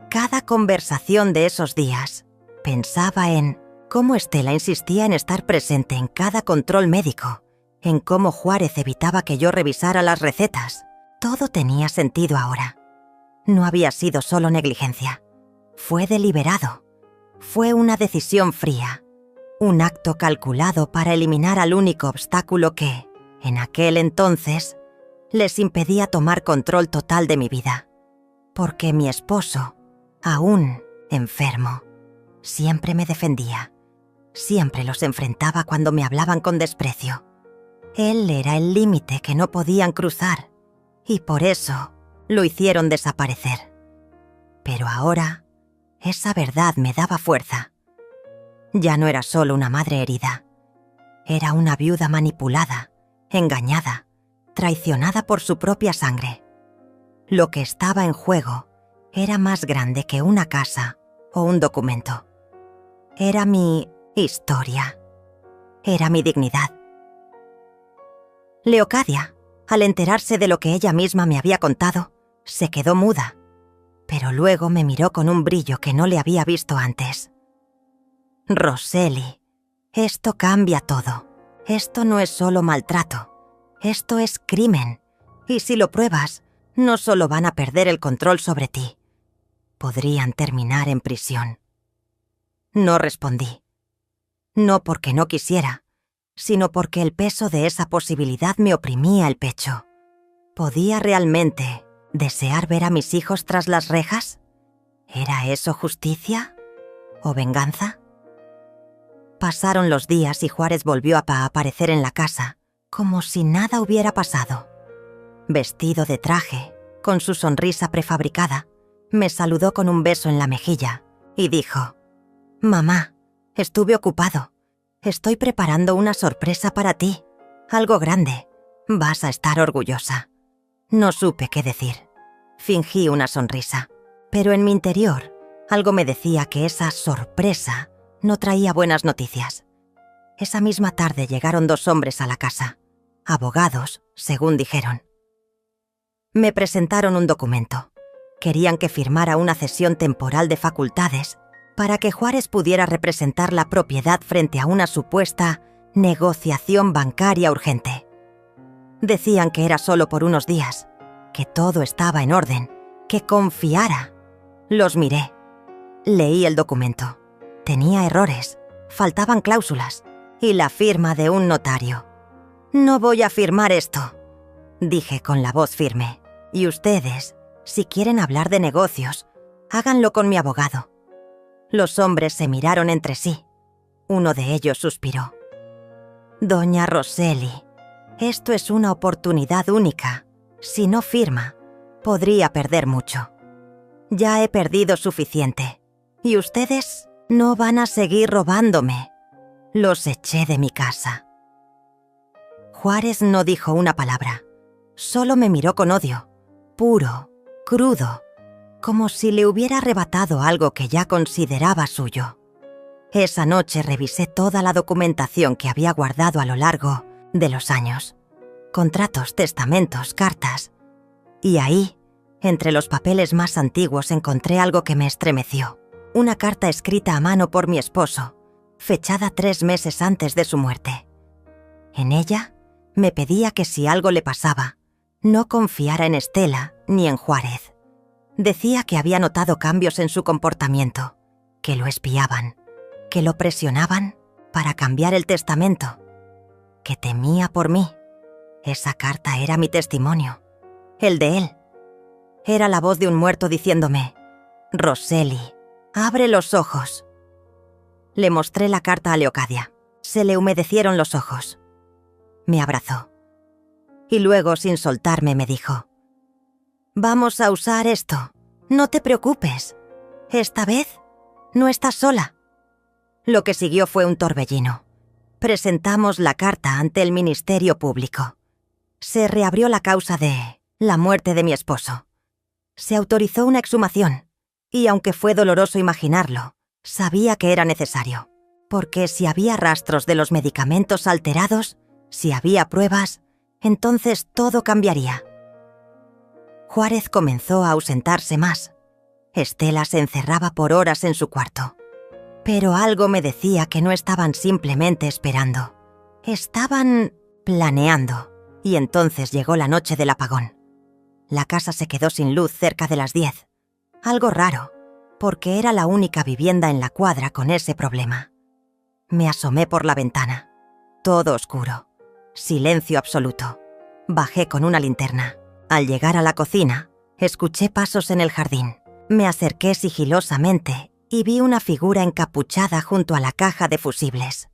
Speaker 1: cada conversación de esos días. Pensaba en cómo Estela insistía en estar presente en cada control médico, en cómo Juárez evitaba que yo revisara las recetas. Todo tenía sentido ahora. No había sido solo negligencia. Fue deliberado. Fue una decisión fría. Un acto calculado para eliminar al único obstáculo que, en aquel entonces, les impedía tomar control total de mi vida. Porque mi esposo, aún enfermo, siempre me defendía. Siempre los enfrentaba cuando me hablaban con desprecio. Él era el límite que no podían cruzar, y por eso lo hicieron desaparecer. Pero ahora, esa verdad me daba fuerza. Ya no era solo una madre herida. Era una viuda manipulada, engañada, traicionada por su propia sangre. Lo que estaba en juego era más grande que una casa o un documento. Era mi historia. Era mi dignidad. Leocadia, al enterarse de lo que ella misma me había contado, se quedó muda, pero luego me miró con un brillo que no le había visto antes. Roseli, esto cambia todo. Esto no es solo maltrato. Esto es crimen. Y si lo pruebas, no solo van a perder el control sobre ti, podrían terminar en prisión. No respondí. No porque no quisiera, sino porque el peso de esa posibilidad me oprimía el pecho. ¿Podía realmente desear ver a mis hijos tras las rejas? ¿Era eso justicia o venganza? Pasaron los días y Juárez volvió a aparecer en la casa, como si nada hubiera pasado. Vestido de traje, con su sonrisa prefabricada, me saludó con un beso en la mejilla y dijo: «Mamá, estuve ocupado. Estoy preparando una sorpresa para ti. Algo grande. Vas a estar orgullosa». No supe qué decir. Fingí una sonrisa, pero en mi interior algo me decía que esa sorpresa no traía buenas noticias. Esa misma tarde llegaron 2 hombres a la casa, abogados, según dijeron. Me presentaron un documento. Querían que firmara una cesión temporal de facultades para que Juárez pudiera representar la propiedad frente a una supuesta negociación bancaria urgente. Decían que era solo por unos días, que todo estaba en orden, que confiara. Los miré. Leí el documento. Tenía errores, faltaban cláusulas y la firma de un notario. «No voy a firmar esto», dije con la voz firme. «Y ustedes, si quieren hablar de negocios, háganlo con mi abogado». Los hombres se miraron entre sí. Uno de ellos suspiró. «Doña Roseli, esto es una oportunidad única. Si no firma, podría perder mucho. Ya he perdido suficiente. Y ustedes no van a seguir robándome. Los eché de mi casa». Juárez no dijo una palabra. Solo me miró con odio, puro, crudo, como si le hubiera arrebatado algo que ya consideraba suyo. Esa noche revisé toda la documentación que había guardado a lo largo de los años. Contratos, testamentos, cartas. Y ahí, entre los papeles más antiguos, encontré algo que me estremeció. Una carta escrita a mano por mi esposo, fechada 3 meses antes de su muerte. En ella, me pedía que si algo le pasaba, no confiara en Estela ni en Juárez. Decía que había notado cambios en su comportamiento, que lo espiaban, que lo presionaban para cambiar el testamento, que temía por mí. Esa carta era mi testimonio, el de él. Era la voz de un muerto diciéndome: «Roseli, abre los ojos». Le mostré la carta a Leocadia. Se le humedecieron los ojos. Me abrazó. Y luego, sin soltarme, me dijo: «Vamos a usar esto. No te preocupes. Esta vez no estás sola». Lo que siguió fue un torbellino. Presentamos la carta ante el Ministerio Público. Se reabrió la causa de la muerte de mi esposo. Se autorizó una exhumación, y aunque fue doloroso imaginarlo, sabía que era necesario, porque si había rastros de los medicamentos alterados, si había pruebas, entonces todo cambiaría. Juárez comenzó a ausentarse más. Estela se encerraba por horas en su cuarto. Pero algo me decía que no estaban simplemente esperando. Estaban planeando. Y entonces llegó la noche del apagón. La casa se quedó sin luz cerca de las 10. Algo raro, porque era la única vivienda en la cuadra con ese problema. Me asomé por la ventana. Todo oscuro. Silencio absoluto. Bajé con una linterna. Al llegar a la cocina, escuché pasos en el jardín. Me acerqué sigilosamente y vi una figura encapuchada junto a la caja de fusibles.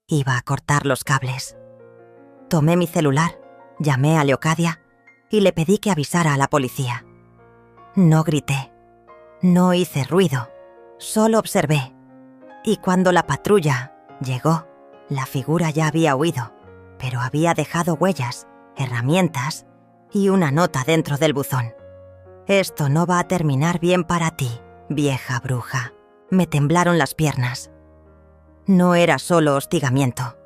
Speaker 1: Iba a cortar los cables. Tomé mi celular, llamé a Leocadia y le pedí que avisara a la policía. No grité, no hice ruido, solo observé. Y cuando la patrulla llegó, La figura ya había huido, pero había dejado huellas, herramientas y una nota dentro del buzón. «Esto no va a terminar bien para ti, vieja bruja». Me temblaron las piernas. No era solo hostigamiento.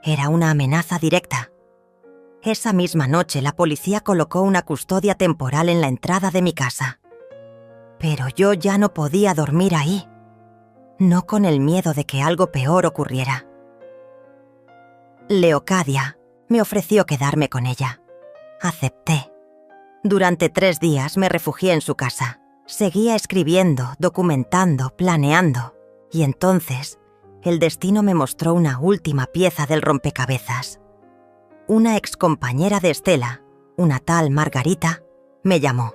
Speaker 1: Era una amenaza directa. Esa misma noche la policía colocó una custodia temporal en la entrada de mi casa. Pero yo ya no podía dormir ahí. No con el miedo de que algo peor ocurriera. Leocadia me ofreció quedarme con ella. Acepté. Durante 3 días me refugié en su casa. Seguía escribiendo, documentando, planeando. Y entonces, el destino me mostró una última pieza del rompecabezas. Una excompañera de Estela, una tal Margarita, me llamó.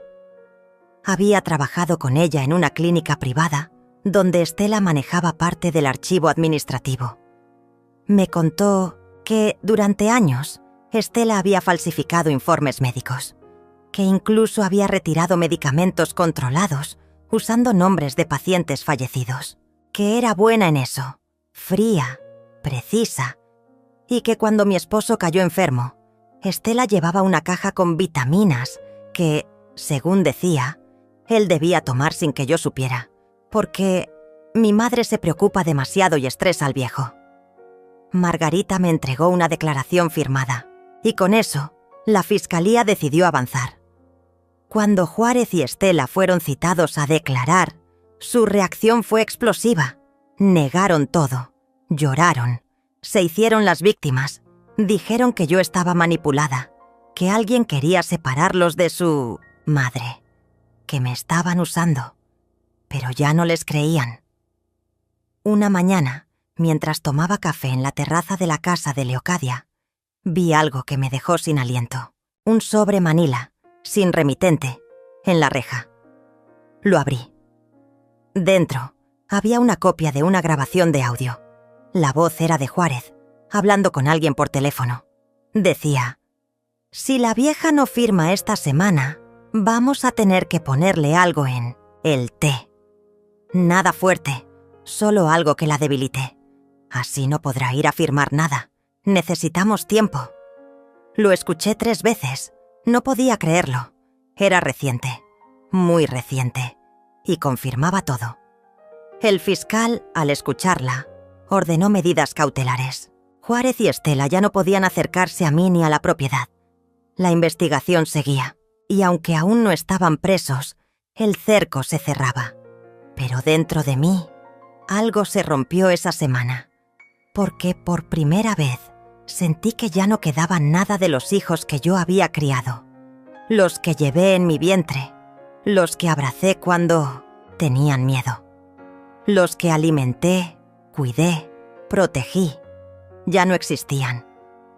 Speaker 1: Había trabajado con ella en una clínica privada, donde Estela manejaba parte del archivo administrativo. Me contó que, durante años, Estela había falsificado informes médicos, que incluso había retirado medicamentos controlados usando nombres de pacientes fallecidos, que era buena en eso, fría, precisa, y que cuando mi esposo cayó enfermo, Estela llevaba una caja con vitaminas que, según decía, él debía tomar sin que yo supiera, porque mi madre se preocupa demasiado y estresa al viejo. Margarita me entregó una declaración firmada, y con eso, la fiscalía decidió avanzar. Cuando Juárez y Estela fueron citados a declarar, su reacción fue explosiva. Negaron todo, lloraron, se hicieron las víctimas, dijeron que yo estaba manipulada, que alguien quería separarlos de su madre, que me estaban usando, pero ya no les creían. Una mañana, mientras tomaba café en la terraza de la casa de Leocadia, vi algo que me dejó sin aliento. Un sobre manila, sin remitente, en la reja. Lo abrí. Dentro había una copia de una grabación de audio. La voz era de Juárez, hablando con alguien por teléfono. Decía: «Si la vieja no firma esta semana, vamos a tener que ponerle algo en el té. Nada fuerte, solo algo que la debilite. Así no podrá ir a firmar nada. Necesitamos tiempo». Lo escuché 3 veces. No podía creerlo. Era reciente, muy reciente, y confirmaba todo. El fiscal, al escucharla, ordenó medidas cautelares. Juárez y Estela ya no podían acercarse a mí ni a la propiedad. La investigación seguía, y aunque aún no estaban presos, el cerco se cerraba. Pero dentro de mí, algo se rompió esa semana, porque por primera vez sentí que ya no quedaba nada de los hijos que yo había criado, los que llevé en mi vientre, los que abracé cuando tenían miedo, los que alimenté, cuidé, protegí. Ya no existían.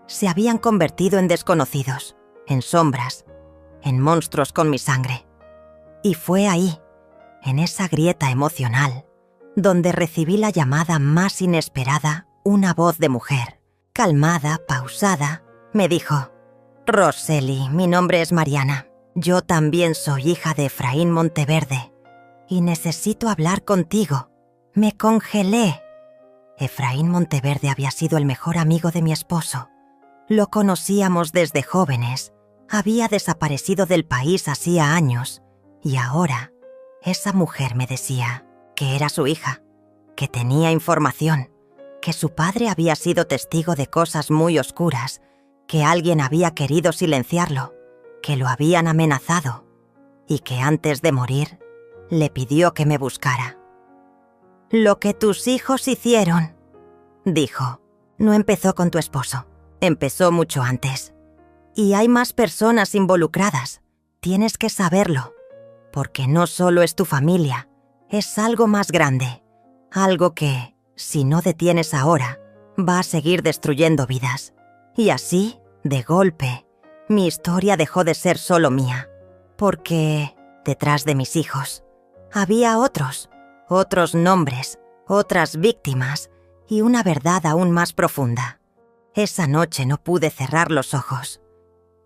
Speaker 1: Se habían convertido en desconocidos, en sombras, en monstruos con mi sangre. Y fue ahí, en esa grieta emocional, donde recibí la llamada más inesperada. Una voz de mujer, calmada, pausada, me dijo: «Roseli, mi nombre es Mariana. Yo también soy hija de Efraín Monteverde y necesito hablar contigo». Me congelé. Efraín Monteverde había sido el mejor amigo de mi esposo. Lo conocíamos desde jóvenes. Había desaparecido del país hacía años y ahora esa mujer me decía que era su hija, que tenía información, que su padre había sido testigo de cosas muy oscuras, que alguien había querido silenciarlo, que lo habían amenazado y que antes de morir le pidió que me buscara. «Lo que tus hijos hicieron», dijo, «no empezó con tu esposo, empezó mucho antes. Y hay más personas involucradas, tienes que saberlo, porque no solo es tu familia, es algo más grande, algo que, si no detienes ahora, va a seguir destruyendo vidas». Y así, de golpe, mi historia dejó de ser solo mía, porque, detrás de mis hijos, había otros nombres, otras víctimas y una verdad aún más profunda. Esa noche no pude cerrar los ojos.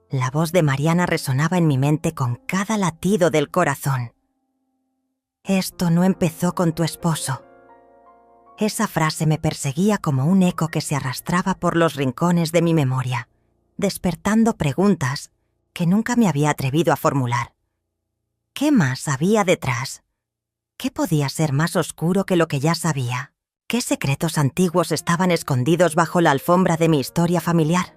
Speaker 1: La voz de Mariana resonaba en mi mente con cada latido del corazón. «Esto no empezó con tu esposo. Esa frase me perseguía como un eco que se arrastraba por los rincones de mi memoria, despertando preguntas que nunca me había atrevido a formular. ¿Qué más había detrás? ¿Qué podía ser más oscuro que lo que ya sabía? ¿Qué secretos antiguos estaban escondidos bajo la alfombra de mi historia familiar?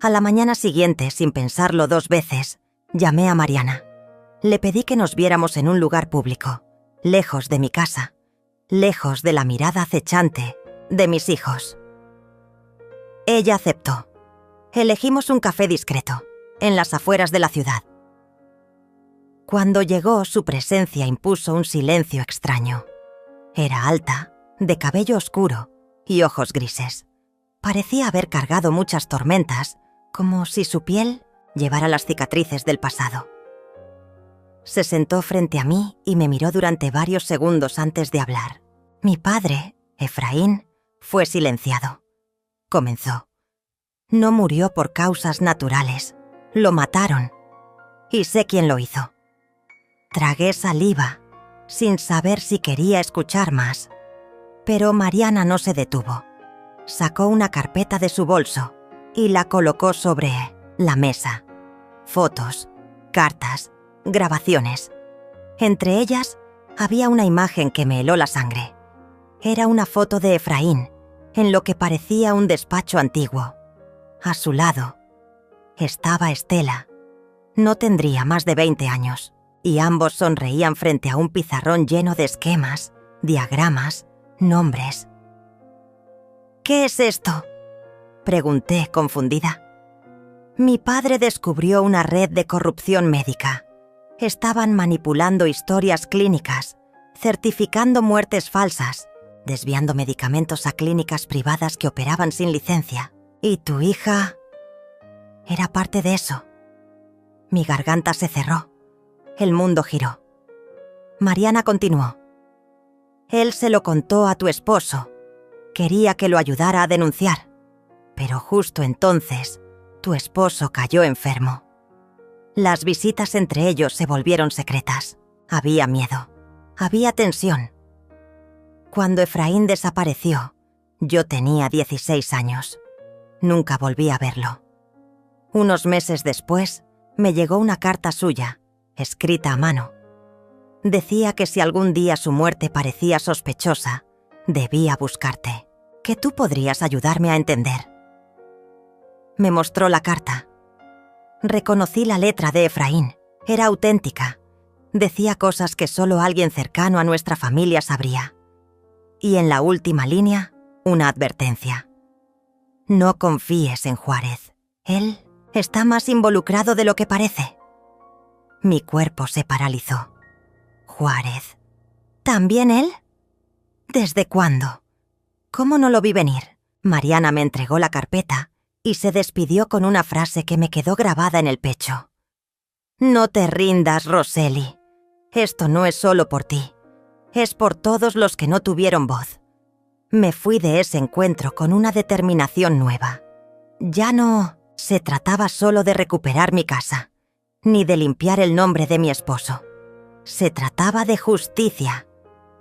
Speaker 1: A la mañana siguiente, sin pensarlo 2 veces, llamé a Mariana. Le pedí que nos viéramos en un lugar público, lejos de mi casa, lejos de la mirada acechante de mis hijos. Ella aceptó. Elegimos un café discreto, en las afueras de la ciudad. Cuando llegó, su presencia impuso un silencio extraño. Era alta, de cabello oscuro y ojos grises. Parecía haber cargado muchas tormentas, como si su piel llevara las cicatrices del pasado. Se sentó frente a mí y me miró durante varios segundos antes de hablar. Mi padre, Efraín, fue silenciado. Comenzó. No murió por causas naturales. Lo mataron. Y sé quién lo hizo. Tragué saliva, sin saber si quería escuchar más. Pero Mariana no se detuvo. Sacó una carpeta de su bolso y la colocó sobre la mesa. Fotos, cartas, grabaciones. Entre ellas había una imagen que me heló la sangre. Era una foto de Efraín, en lo que parecía un despacho antiguo. A su lado estaba Estela. No tendría más de 20 años, y ambos sonreían frente a un pizarrón lleno de esquemas, diagramas, nombres. ¿Qué es esto?, pregunté, confundida. Mi padre descubrió una red de corrupción médica. Estaban manipulando historias clínicas, certificando muertes falsas, desviando medicamentos a clínicas privadas que operaban sin licencia. ¿Y tu hija? Era parte de eso. Mi garganta se cerró. El mundo giró. Mariana continuó. Él se lo contó a tu esposo. Quería que lo ayudara a denunciar. Pero justo entonces, tu esposo cayó enfermo. Las visitas entre ellos se volvieron secretas. Había miedo. Había tensión. Cuando Efraín desapareció, yo tenía 16 años. Nunca volví a verlo. Unos meses después, me llegó una carta suya, escrita a mano. Decía que si algún día su muerte parecía sospechosa, debía buscarte, que tú podrías ayudarme a entender. Me mostró la carta. Reconocí la letra de Efraín. Era auténtica. Decía cosas que solo alguien cercano a nuestra familia sabría. Y en la última línea, una advertencia. No confíes en Juárez. Él está más involucrado de lo que parece. Mi cuerpo se paralizó. Juárez. ¿También él? ¿Desde cuándo? ¿Cómo no lo vi venir? Mariana me entregó la carpeta y se despidió con una frase que me quedó grabada en el pecho. No te rindas, Roseli. Esto no es solo por ti. Es por todos los que no tuvieron voz. Me fui de ese encuentro con una determinación nueva. Ya no se trataba solo de recuperar mi casa, ni de limpiar el nombre de mi esposo. Se trataba de justicia,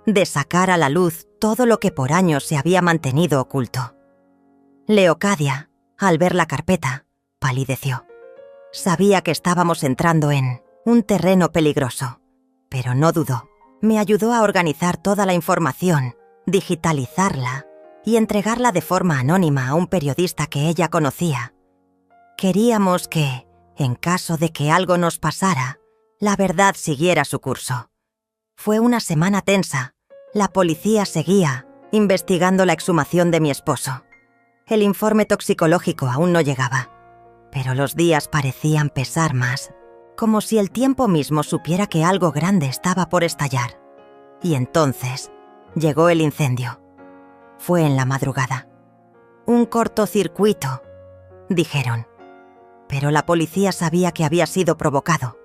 Speaker 1: de sacar a la luz todo lo que por años se había mantenido oculto. Leocadia, al ver la carpeta, palideció. Sabía que estábamos entrando en un terreno peligroso, pero no dudó. Me ayudó a organizar toda la información, digitalizarla y entregarla de forma anónima a un periodista que ella conocía. Queríamos que, en caso de que algo nos pasara, la verdad siguiera su curso. Fue una semana tensa. La policía seguía investigando la exhumación de mi esposo. El informe toxicológico aún no llegaba, pero los días parecían pesar más, como si el tiempo mismo supiera que algo grande estaba por estallar. Y entonces llegó el incendio. Fue en la madrugada. Un cortocircuito, dijeron. Pero la policía sabía que había sido provocado.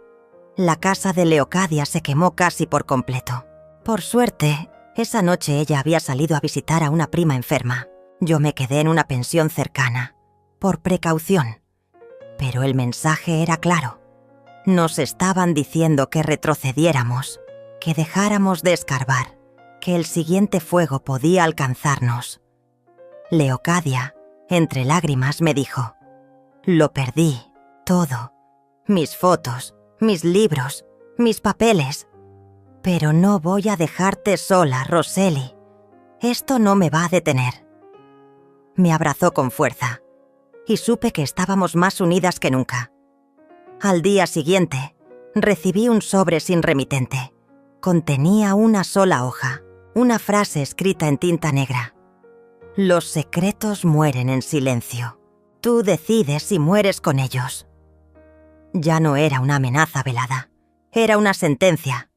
Speaker 1: La casa de Leocadia se quemó casi por completo. Por suerte, esa noche ella había salido a visitar a una prima enferma. Yo me quedé en una pensión cercana, por precaución. Pero el mensaje era claro. Nos estaban diciendo que retrocediéramos, que dejáramos de escarbar, que el siguiente fuego podía alcanzarnos. Leocadia, entre lágrimas, me dijo: «Lo perdí, todo. Mis fotos, mis libros, mis papeles. Pero no voy a dejarte sola, Roseli. Esto no me va a detener». Me abrazó con fuerza y supe que estábamos más unidas que nunca. Al día siguiente, recibí un sobre sin remitente. Contenía una sola hoja, una frase escrita en tinta negra. «Los secretos mueren en silencio. Tú decides si mueres con ellos». Ya no era una amenaza velada, era una sentencia.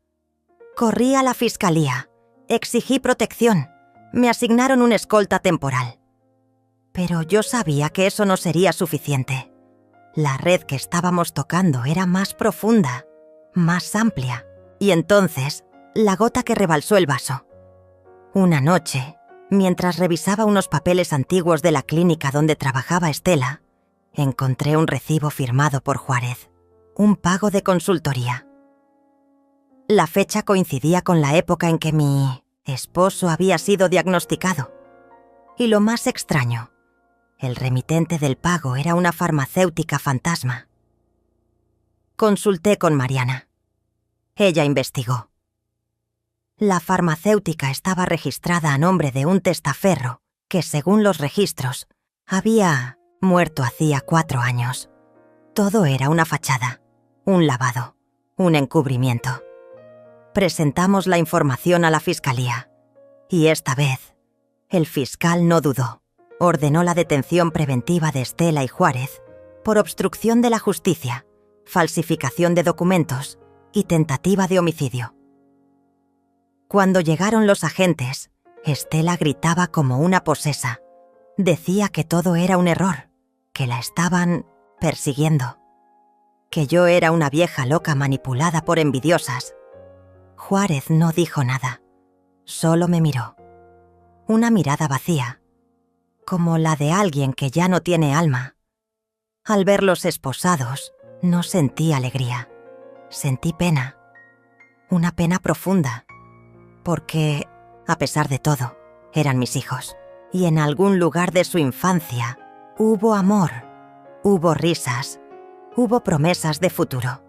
Speaker 1: Corrí a la fiscalía, exigí protección, me asignaron una escolta temporal. Pero yo sabía que eso no sería suficiente. La red que estábamos tocando era más profunda, más amplia, y entonces, la gota que rebalsó el vaso. Una noche, mientras revisaba unos papeles antiguos de la clínica donde trabajaba Estela, encontré un recibo firmado por Juárez, un pago de consultoría. La fecha coincidía con la época en que mi esposo había sido diagnosticado. Y lo más extraño, el remitente del pago era una farmacéutica fantasma. Consulté con Mariana. Ella investigó. La farmacéutica estaba registrada a nombre de un testaferro que, según los registros, había muerto hacía 4 años. Todo era una fachada, un lavado, un encubrimiento. Presentamos la información a la fiscalía y esta vez el fiscal no dudó. Ordenó la detención preventiva de Estela y Juárez por obstrucción de la justicia, falsificación de documentos y tentativa de homicidio. Cuando llegaron los agentes, Estela gritaba como una posesa. Decía que todo era un error, que la estaban persiguiendo, que yo era una vieja loca manipulada por envidiosas. Juárez no dijo nada, solo me miró. Una mirada vacía, como la de alguien que ya no tiene alma. Al verlos esposados, no sentí alegría, sentí pena, una pena profunda, porque, a pesar de todo, eran mis hijos, y en algún lugar de su infancia hubo amor, hubo risas, hubo promesas de futuro.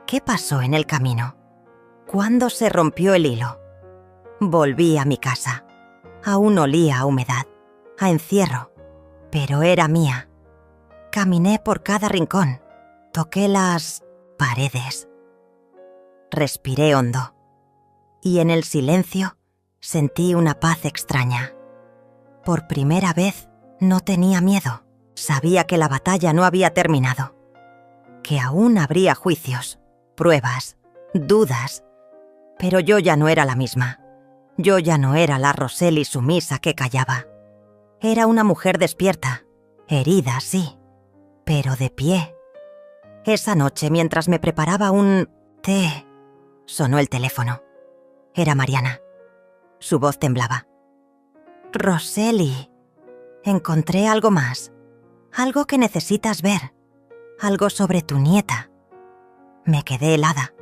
Speaker 1: ¿Qué pasó en el camino? ¿Cuándo se rompió el hilo? Volví a mi casa. Aún olía a humedad, a encierro, pero era mía. Caminé por cada rincón, toqué las paredes. Respiré hondo, y en el silencio sentí una paz extraña. Por primera vez no tenía miedo, sabía que la batalla no había terminado, que aún habría juicios, pruebas, dudas, pero yo ya no era la misma. Yo ya no era la Roseli sumisa que callaba. Era una mujer despierta, herida, sí, pero de pie. Esa noche, mientras me preparaba un té, sonó el teléfono. Era Mariana. Su voz temblaba. «Roseli, encontré algo más. Algo que necesitas ver. Algo sobre tu nieta». Me quedé helada.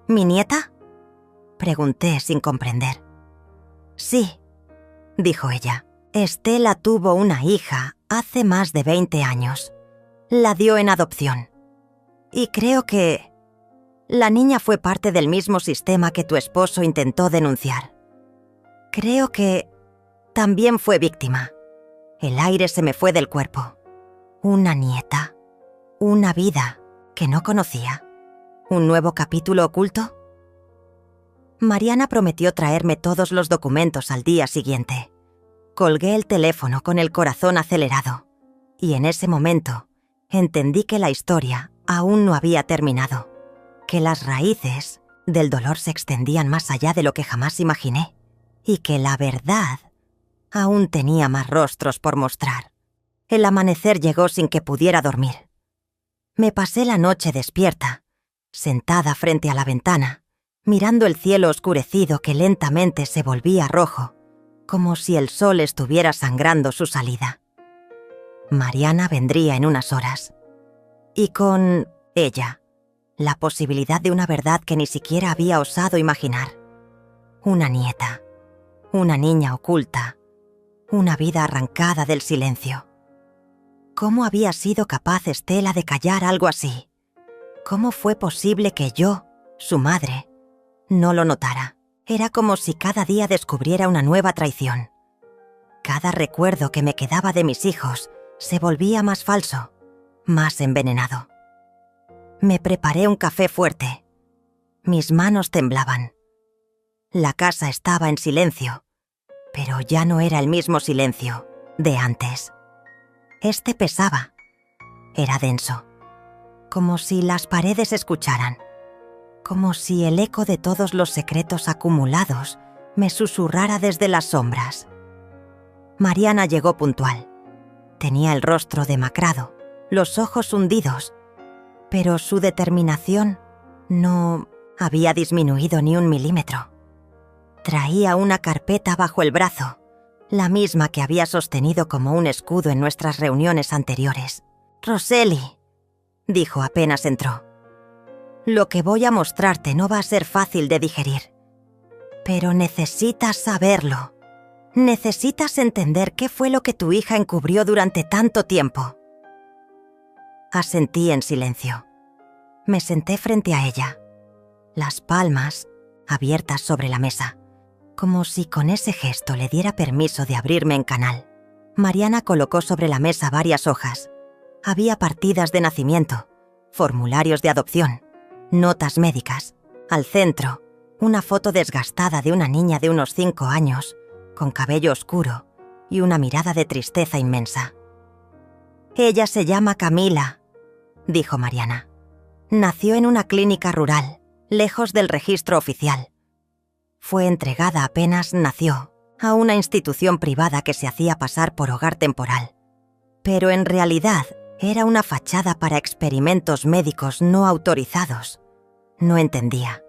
Speaker 1: ¿Mi nieta?, pregunté sin comprender. «Sí», dijo ella. «Estela tuvo una hija hace más de 20 años. La dio en adopción. Y creo que la niña fue parte del mismo sistema que tu esposo intentó denunciar. Creo que también fue víctima. El aire se me fue del cuerpo. Una nieta, una vida que no conocía. ¿Un nuevo capítulo oculto?». Mariana prometió traerme todos los documentos al día siguiente. Colgué el teléfono con el corazón acelerado, y en ese momento entendí que la historia aún no había terminado, que las raíces del dolor se extendían más allá de lo que jamás imaginé, y que la verdad aún tenía más rostros por mostrar. El amanecer llegó sin que pudiera dormir. Me pasé la noche despierta, sentada frente a la ventana, mirando el cielo oscurecido que lentamente se volvía rojo, como si el sol estuviera sangrando su salida. Mariana vendría en unas horas. Y con ella, la posibilidad de una verdad que ni siquiera había osado imaginar. una nieta, una niña oculta, una vida arrancada del silencio. ¿Cómo había sido capaz Estela de callar algo así? ¿Cómo fue posible que yo, su madre, no lo notara? Era como si cada día descubriera una nueva traición. Cada recuerdo que me quedaba de mis hijos se volvía más falso, más envenenado. Me preparé un café fuerte. Mis manos temblaban. La casa estaba en silencio, pero ya no era el mismo silencio de antes. Este pesaba. Era denso. Como si las paredes escucharan. Como si el eco de todos los secretos acumulados me susurrara desde las sombras. Mariana llegó puntual. Tenía el rostro demacrado, los ojos hundidos, pero su determinación no había disminuido ni 1 milímetro. Traía una carpeta bajo el brazo, la misma que había sostenido como un escudo en nuestras reuniones anteriores. «Roseli», dijo apenas entró, «lo que voy a mostrarte no va a ser fácil de digerir. Pero necesitas saberlo. Necesitas entender qué fue lo que tu hija encubrió durante tanto tiempo». Asentí en silencio. Me senté frente a ella, las palmas abiertas sobre la mesa, como si con ese gesto le diera permiso de abrirme en canal. Mariana colocó sobre la mesa varias hojas. Había partidas de nacimiento, formularios de adopción, notas médicas. Al centro, una foto desgastada de una niña de unos 5 años, con cabello oscuro y una mirada de tristeza inmensa. «Ella se llama Camila», dijo Mariana. «Nació en una clínica rural, lejos del registro oficial. Fue entregada apenas nació a una institución privada que se hacía pasar por hogar temporal. Pero en realidad era una fachada para experimentos médicos no autorizados». No entendía.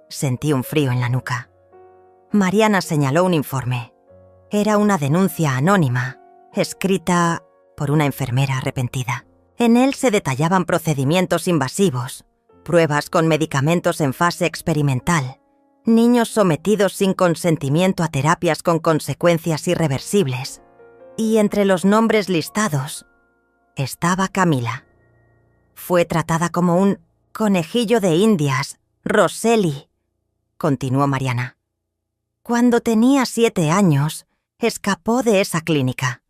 Speaker 1: Sentí un frío en la nuca. Mariana señaló un informe. Era una denuncia anónima, escrita por una enfermera arrepentida. En él se detallaban procedimientos invasivos, pruebas con medicamentos en fase experimental, niños sometidos sin consentimiento a terapias con consecuencias irreversibles. Y entre los nombres listados estaba Camila. Fue tratada como un conejillo de Indias, Roseli, continuó Mariana. Cuando tenía 7 años, escapó de esa clínica.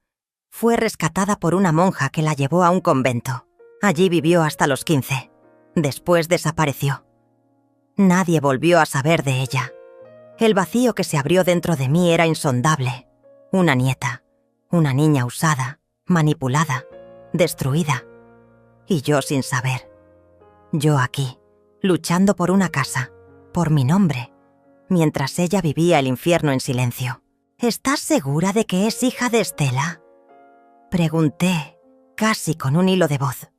Speaker 1: Fue rescatada por una monja que la llevó a un convento. Allí vivió hasta los 15. Después desapareció. Nadie volvió a saber de ella. El vacío que se abrió dentro de mí era insondable. Una nieta, una niña usada, manipulada, destruida. Y yo sin saber. Yo aquí, luchando por una casa, por mi nombre, mientras ella vivía el infierno en silencio. «¿Estás segura de que es hija de Estela?», pregunté, casi con un hilo de voz.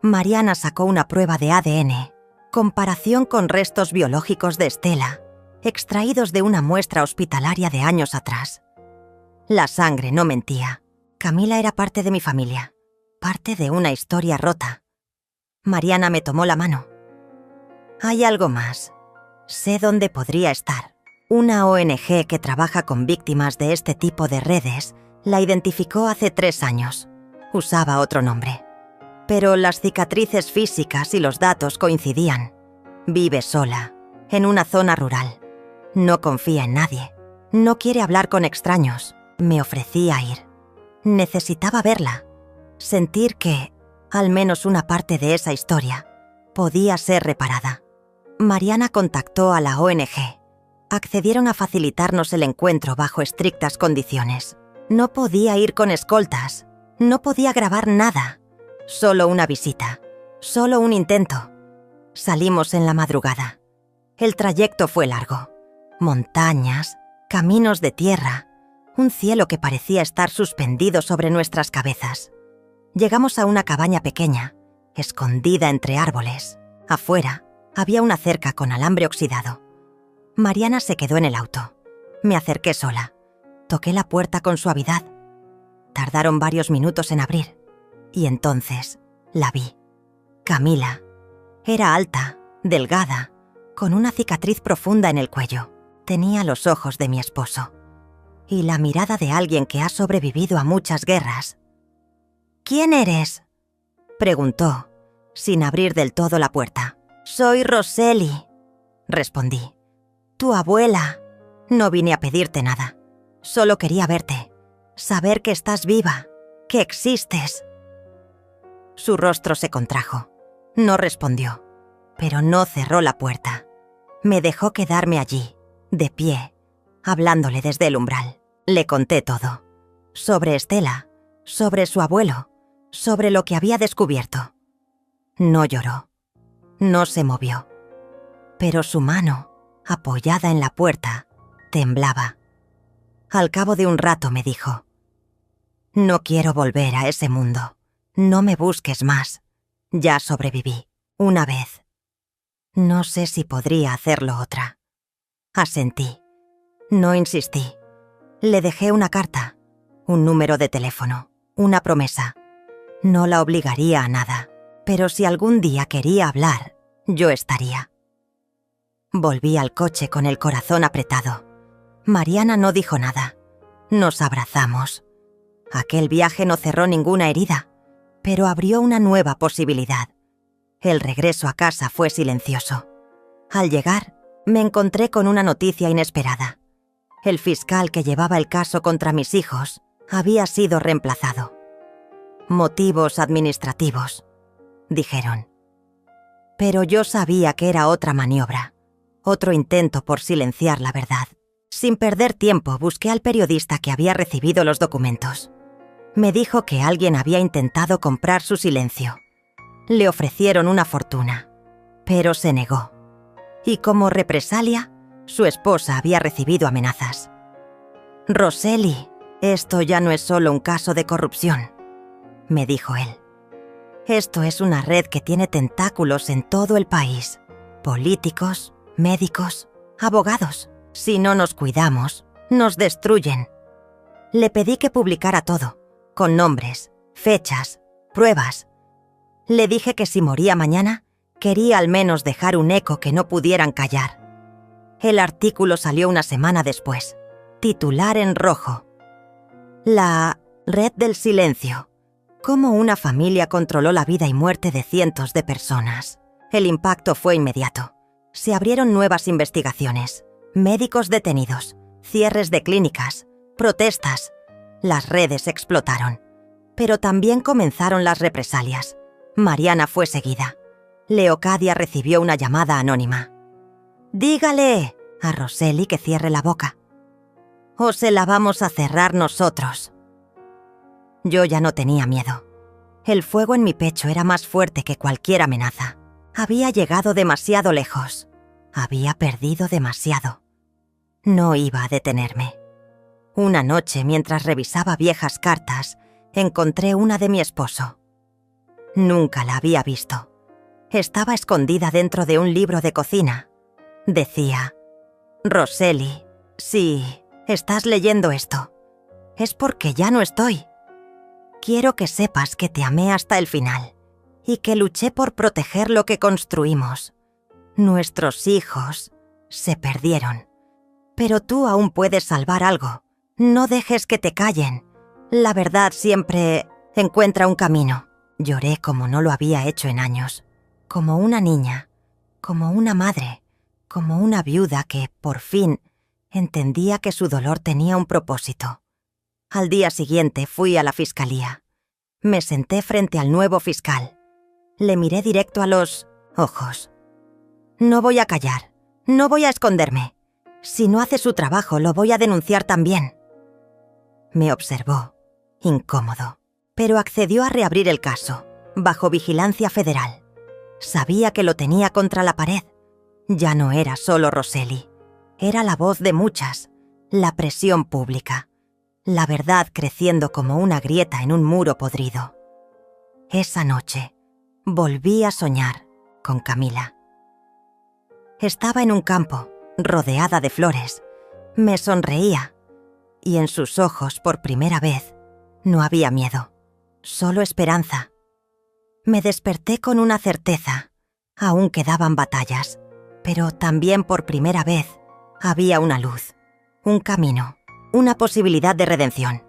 Speaker 1: Mariana sacó una prueba de ADN, comparación con restos biológicos de Estela, extraídos de una muestra hospitalaria de años atrás. La sangre no mentía. Camila era parte de mi familia, parte de una historia rota. Mariana me tomó la mano. «Hay algo más. Sé dónde podría estar». Una ONG que trabaja con víctimas de este tipo de redes la identificó hace 3 años. Usaba otro nombre. Pero las cicatrices físicas y los datos coincidían. Vive sola, en una zona rural. No confía en nadie. No quiere hablar con extraños. Me ofrecí a ir. Necesitaba verla. Sentir que, al menos una parte de esa historia, podía ser reparada. Mariana contactó a la ONG. Accedieron a facilitarnos el encuentro bajo estrictas condiciones. No podía ir con escoltas. No podía grabar nada. Solo una visita. Solo un intento. Salimos en la madrugada. El trayecto fue largo. Montañas, caminos de tierra, un cielo que parecía estar suspendido sobre nuestras cabezas. Llegamos a una cabaña pequeña, escondida entre árboles. Afuera había una cerca con alambre oxidado. Mariana se quedó en el auto. Me acerqué sola. Toqué la puerta con suavidad. Tardaron varios minutos en abrir. Y entonces la vi. Camila. Era alta, delgada, con una cicatriz profunda en el cuello. Tenía los ojos de mi esposo y la mirada de alguien que ha sobrevivido a muchas guerras. «¿Quién eres?», preguntó, sin abrir del todo la puerta. «Soy Roselli», respondí. «Tu abuela». «No vine a pedirte nada. Solo quería verte, saber que estás viva, que existes». Su rostro se contrajo. No respondió, pero no cerró la puerta. Me dejó quedarme allí, de pie, hablándole desde el umbral. Le conté todo. Sobre Estela, sobre su abuelo, sobre lo que había descubierto. No lloró. No se movió. Pero su mano, apoyada en la puerta, temblaba. Al cabo de un rato me dijo: «No quiero volver a ese mundo. No me busques más. Ya sobreviví, una vez. No sé si podría hacerlo otra». Asentí. No insistí. Le dejé una carta, un número de teléfono, una promesa. No la obligaría a nada, pero si algún día quería hablar, yo estaría. Volví al coche con el corazón apretado. Mariana no dijo nada. Nos abrazamos. Aquel viaje no cerró ninguna herida, pero abrió una nueva posibilidad. El regreso a casa fue silencioso. Al llegar, me encontré con una noticia inesperada. El fiscal que llevaba el caso contra mis hijos había sido reemplazado. «Motivos administrativos», dijeron. Pero yo sabía que era otra maniobra, otro intento por silenciar la verdad. Sin perder tiempo, busqué al periodista que había recibido los documentos. Me dijo que alguien había intentado comprar su silencio. Le ofrecieron una fortuna, pero se negó. Y como represalia, su esposa había recibido amenazas. «Roselli, esto ya no es solo un caso de corrupción», me dijo él. «Esto es una red que tiene tentáculos en todo el país. Políticos, médicos, abogados. Si no nos cuidamos, nos destruyen». Le pedí que publicara todo, con nombres, fechas, pruebas. Le dije que si moría mañana, quería al menos dejar un eco que no pudieran callar. El artículo salió una semana después. Titular en rojo: «La Red del Silencio. Cómo una familia controló la vida y muerte de cientos de personas». El impacto fue inmediato. Se abrieron nuevas investigaciones. Médicos detenidos, cierres de clínicas, protestas. Las redes explotaron. Pero también comenzaron las represalias. Mariana fue seguida. Leocadia recibió una llamada anónima. «Dígale a Roselli que cierre la boca, o se la vamos a cerrar nosotros». Yo ya no tenía miedo. El fuego en mi pecho era más fuerte que cualquier amenaza. Había llegado demasiado lejos. Había perdido demasiado. No iba a detenerme. Una noche, mientras revisaba viejas cartas, encontré una de mi esposo. Nunca la había visto. Estaba escondida dentro de un libro de cocina. Decía: «Roselli, si estás leyendo esto, es porque ya no estoy. Quiero que sepas que te amé hasta el final y que luché por proteger lo que construimos. Nuestros hijos se perdieron, pero tú aún puedes salvar algo. No dejes que te callen. La verdad siempre encuentra un camino». Lloré como no lo había hecho en años, como una niña, como una madre, como una viuda que, por fin, entendía que su dolor tenía un propósito. Al día siguiente fui a la fiscalía. Me senté frente al nuevo fiscal. Le miré directo a los ojos. «No voy a callar, no voy a esconderme. Si no hace su trabajo, lo voy a denunciar también». Me observó, incómodo, pero accedió a reabrir el caso, bajo vigilancia federal. Sabía que lo tenía contra la pared. Ya no era solo Roselli. Era la voz de muchas, la presión pública, la verdad creciendo como una grieta en un muro podrido. Esa noche, volví a soñar con Camila. Estaba en un campo, rodeada de flores. Me sonreía, y en sus ojos, por primera vez, no había miedo, solo esperanza. Me desperté con una certeza. Aún quedaban batallas, pero también por primera vez Había una luz, un camino, una posibilidad de redención.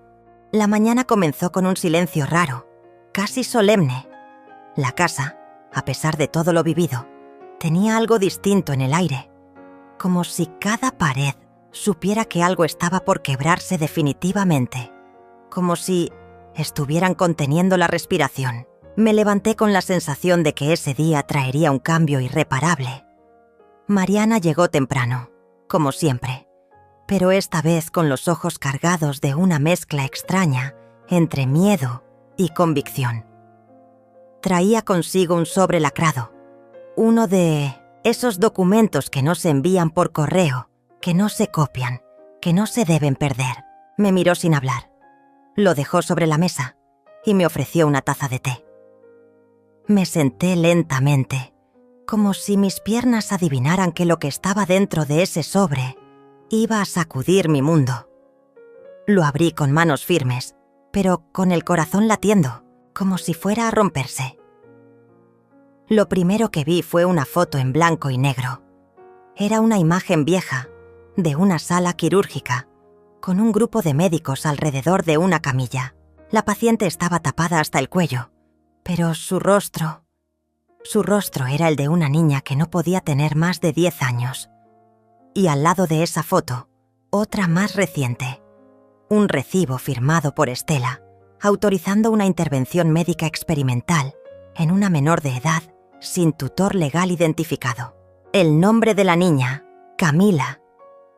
Speaker 1: La mañana comenzó con un silencio raro, casi solemne. La casa, a pesar de todo lo vivido, tenía algo distinto en el aire, como si cada pared supiera que algo estaba por quebrarse definitivamente, como si estuvieran conteniendo la respiración. Me levanté con la sensación de que ese día traería un cambio irreparable. Mariana llegó temprano, como siempre, pero esta vez con los ojos cargados de una mezcla extraña entre miedo y convicción. Traía consigo un sobre lacrado, uno de esos documentos que no se envían por correo, que no se copian, que no se deben perder. Me miró sin hablar. Lo dejó sobre la mesa y me ofreció una taza de té. Me senté lentamente, como si mis piernas adivinaran que lo que estaba dentro de ese sobre iba a sacudir mi mundo. Lo abrí con manos firmes, pero con el corazón latiendo, como si fuera a romperse. Lo primero que vi fue una foto en blanco y negro. Era una imagen vieja, de una sala quirúrgica, con un grupo de médicos alrededor de una camilla. La paciente estaba tapada hasta el cuello, pero su rostro era el de una niña que no podía tener más de 10 años. Y al lado de esa foto, otra más reciente, un recibo firmado por Estela, autorizando una intervención médica experimental en una menor de edad sin tutor legal identificado. El nombre de la niña, Camila.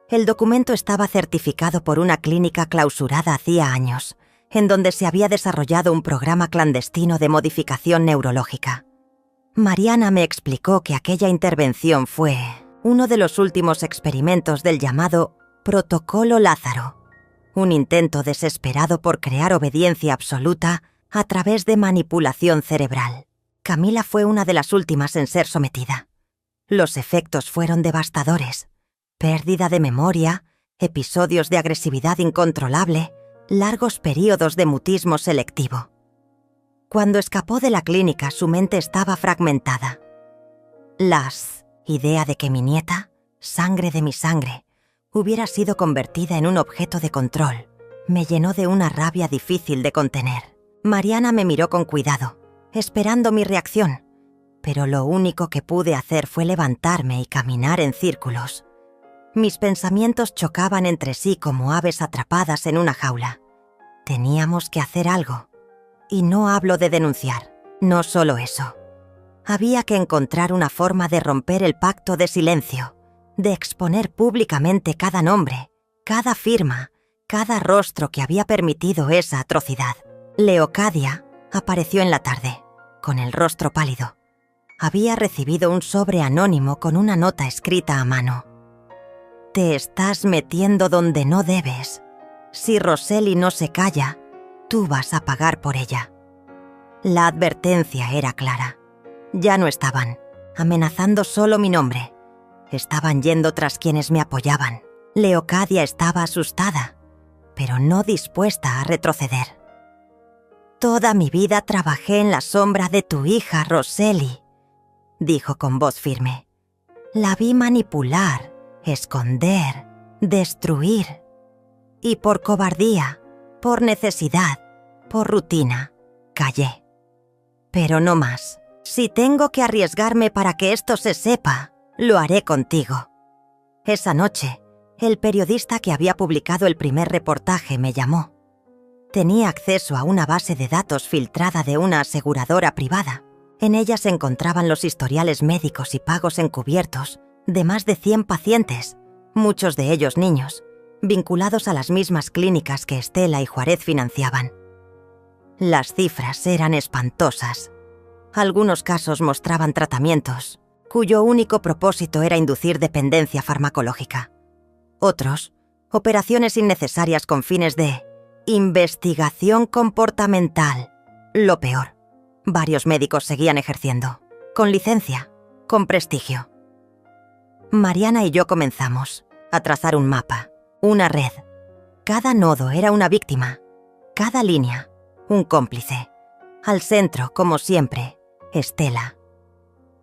Speaker 1: El documento estaba certificado por una clínica clausurada hacía años, en donde se había desarrollado un programa clandestino de modificación neurológica. Mariana me explicó que aquella intervención fue uno de los últimos experimentos del llamado Protocolo Lázaro, un intento desesperado por crear obediencia absoluta a través de manipulación cerebral. Camila fue una de las últimas en ser sometida. Los efectos fueron devastadores: pérdida de memoria, episodios de agresividad incontrolable, largos períodos de mutismo selectivo. Cuando escapó de la clínica, su mente estaba fragmentada. Idea de que mi nieta, sangre de mi sangre, hubiera sido convertida en un objeto de control, me llenó de una rabia difícil de contener. Mariana me miró con cuidado, esperando mi reacción, pero lo único que pude hacer fue levantarme y caminar en círculos. Mis pensamientos chocaban entre sí como aves atrapadas en una jaula. Teníamos que hacer algo. Y no hablo de denunciar, no solo eso. Había que encontrar una forma de romper el pacto de silencio, de exponer públicamente cada nombre, cada firma, cada rostro que había permitido esa atrocidad. Leocadia apareció en la tarde, con el rostro pálido. Había recibido un sobre anónimo con una nota escrita a mano. «Te estás metiendo donde no debes. Si Roseli no se calla, tú vas a pagar por ella». La advertencia era clara. Ya no estaban amenazando solo mi nombre. Estaban yendo tras quienes me apoyaban. Leocadia estaba asustada, pero no dispuesta a retroceder. «Toda mi vida trabajé en la sombra de tu hija, Roseli», dijo con voz firme. «La vi manipular, esconder, destruir. Y por cobardía, por necesidad, por rutina, callé. Pero no más. Si tengo que arriesgarme para que esto se sepa, lo haré contigo». Esa noche, el periodista que había publicado el primer reportaje me llamó. Tenía acceso a una base de datos filtrada de una aseguradora privada. En ella se encontraban los historiales médicos y pagos encubiertos de más de 100 pacientes, muchos de ellos niños, vinculados a las mismas clínicas que Estela y Juárez financiaban. Las cifras eran espantosas. Algunos casos mostraban tratamientos cuyo único propósito era inducir dependencia farmacológica. Otros, operaciones innecesarias con fines de investigación comportamental. Lo peor, varios médicos seguían ejerciendo, con licencia, con prestigio. Mariana y yo comenzamos a trazar un mapa, una red. Cada nodo era una víctima, cada línea, un cómplice. Al centro, como siempre, Estela.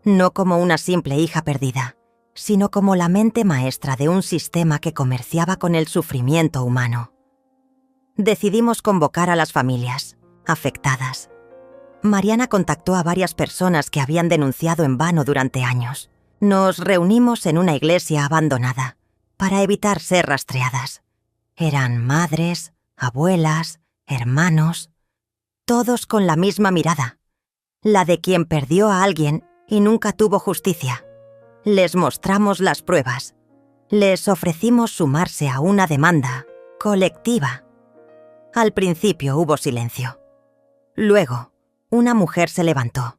Speaker 1: No como una simple hija perdida, sino como la mente maestra de un sistema que comerciaba con el sufrimiento humano. Decidimos convocar a las familias afectadas. Mariana contactó a varias personas que habían denunciado en vano durante años. Nos reunimos en una iglesia abandonada para evitar ser rastreadas. Eran madres, abuelas, hermanos, todos con la misma mirada, la de quien perdió a alguien y nunca tuvo justicia. Les mostramos las pruebas. Les ofrecimos sumarse a una demanda colectiva. Al principio hubo silencio. Luego, una mujer se levantó.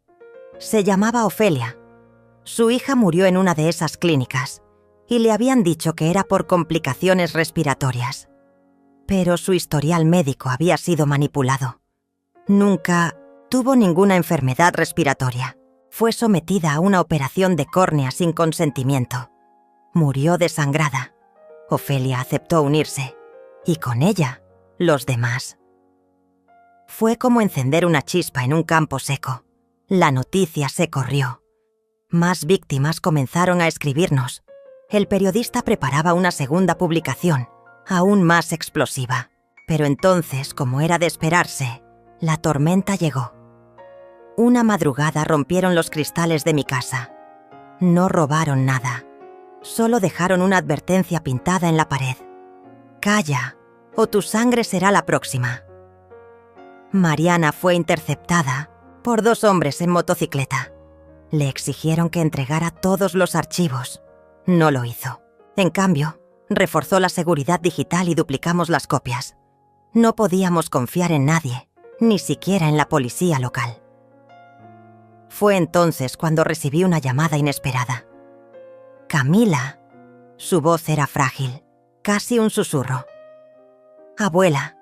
Speaker 1: Se llamaba Ofelia. Su hija murió en una de esas clínicas y le habían dicho que era por complicaciones respiratorias. Pero su historial médico había sido manipulado. Nunca tuvo ninguna enfermedad respiratoria. Fue sometida a una operación de córnea sin consentimiento. Murió desangrada. Ofelia aceptó unirse, y con ella, los demás. Fue como encender una chispa en un campo seco. La noticia se corrió. Más víctimas comenzaron a escribirnos. El periodista preparaba una segunda publicación, aún más explosiva. Pero entonces, como era de esperarse, la tormenta llegó. Una madrugada rompieron los cristales de mi casa. No robaron nada. Solo dejaron una advertencia pintada en la pared. «Calla, o tu sangre será la próxima». Mariana fue interceptada por 2 hombres en motocicleta. Le exigieron que entregara todos los archivos. No lo hizo. En cambio, reforzó la seguridad digital y duplicamos las copias. No podíamos confiar en nadie, ni siquiera en la policía local. Fue entonces cuando recibí una llamada inesperada. «Camila». Su voz era frágil, casi un susurro. «Abuela»,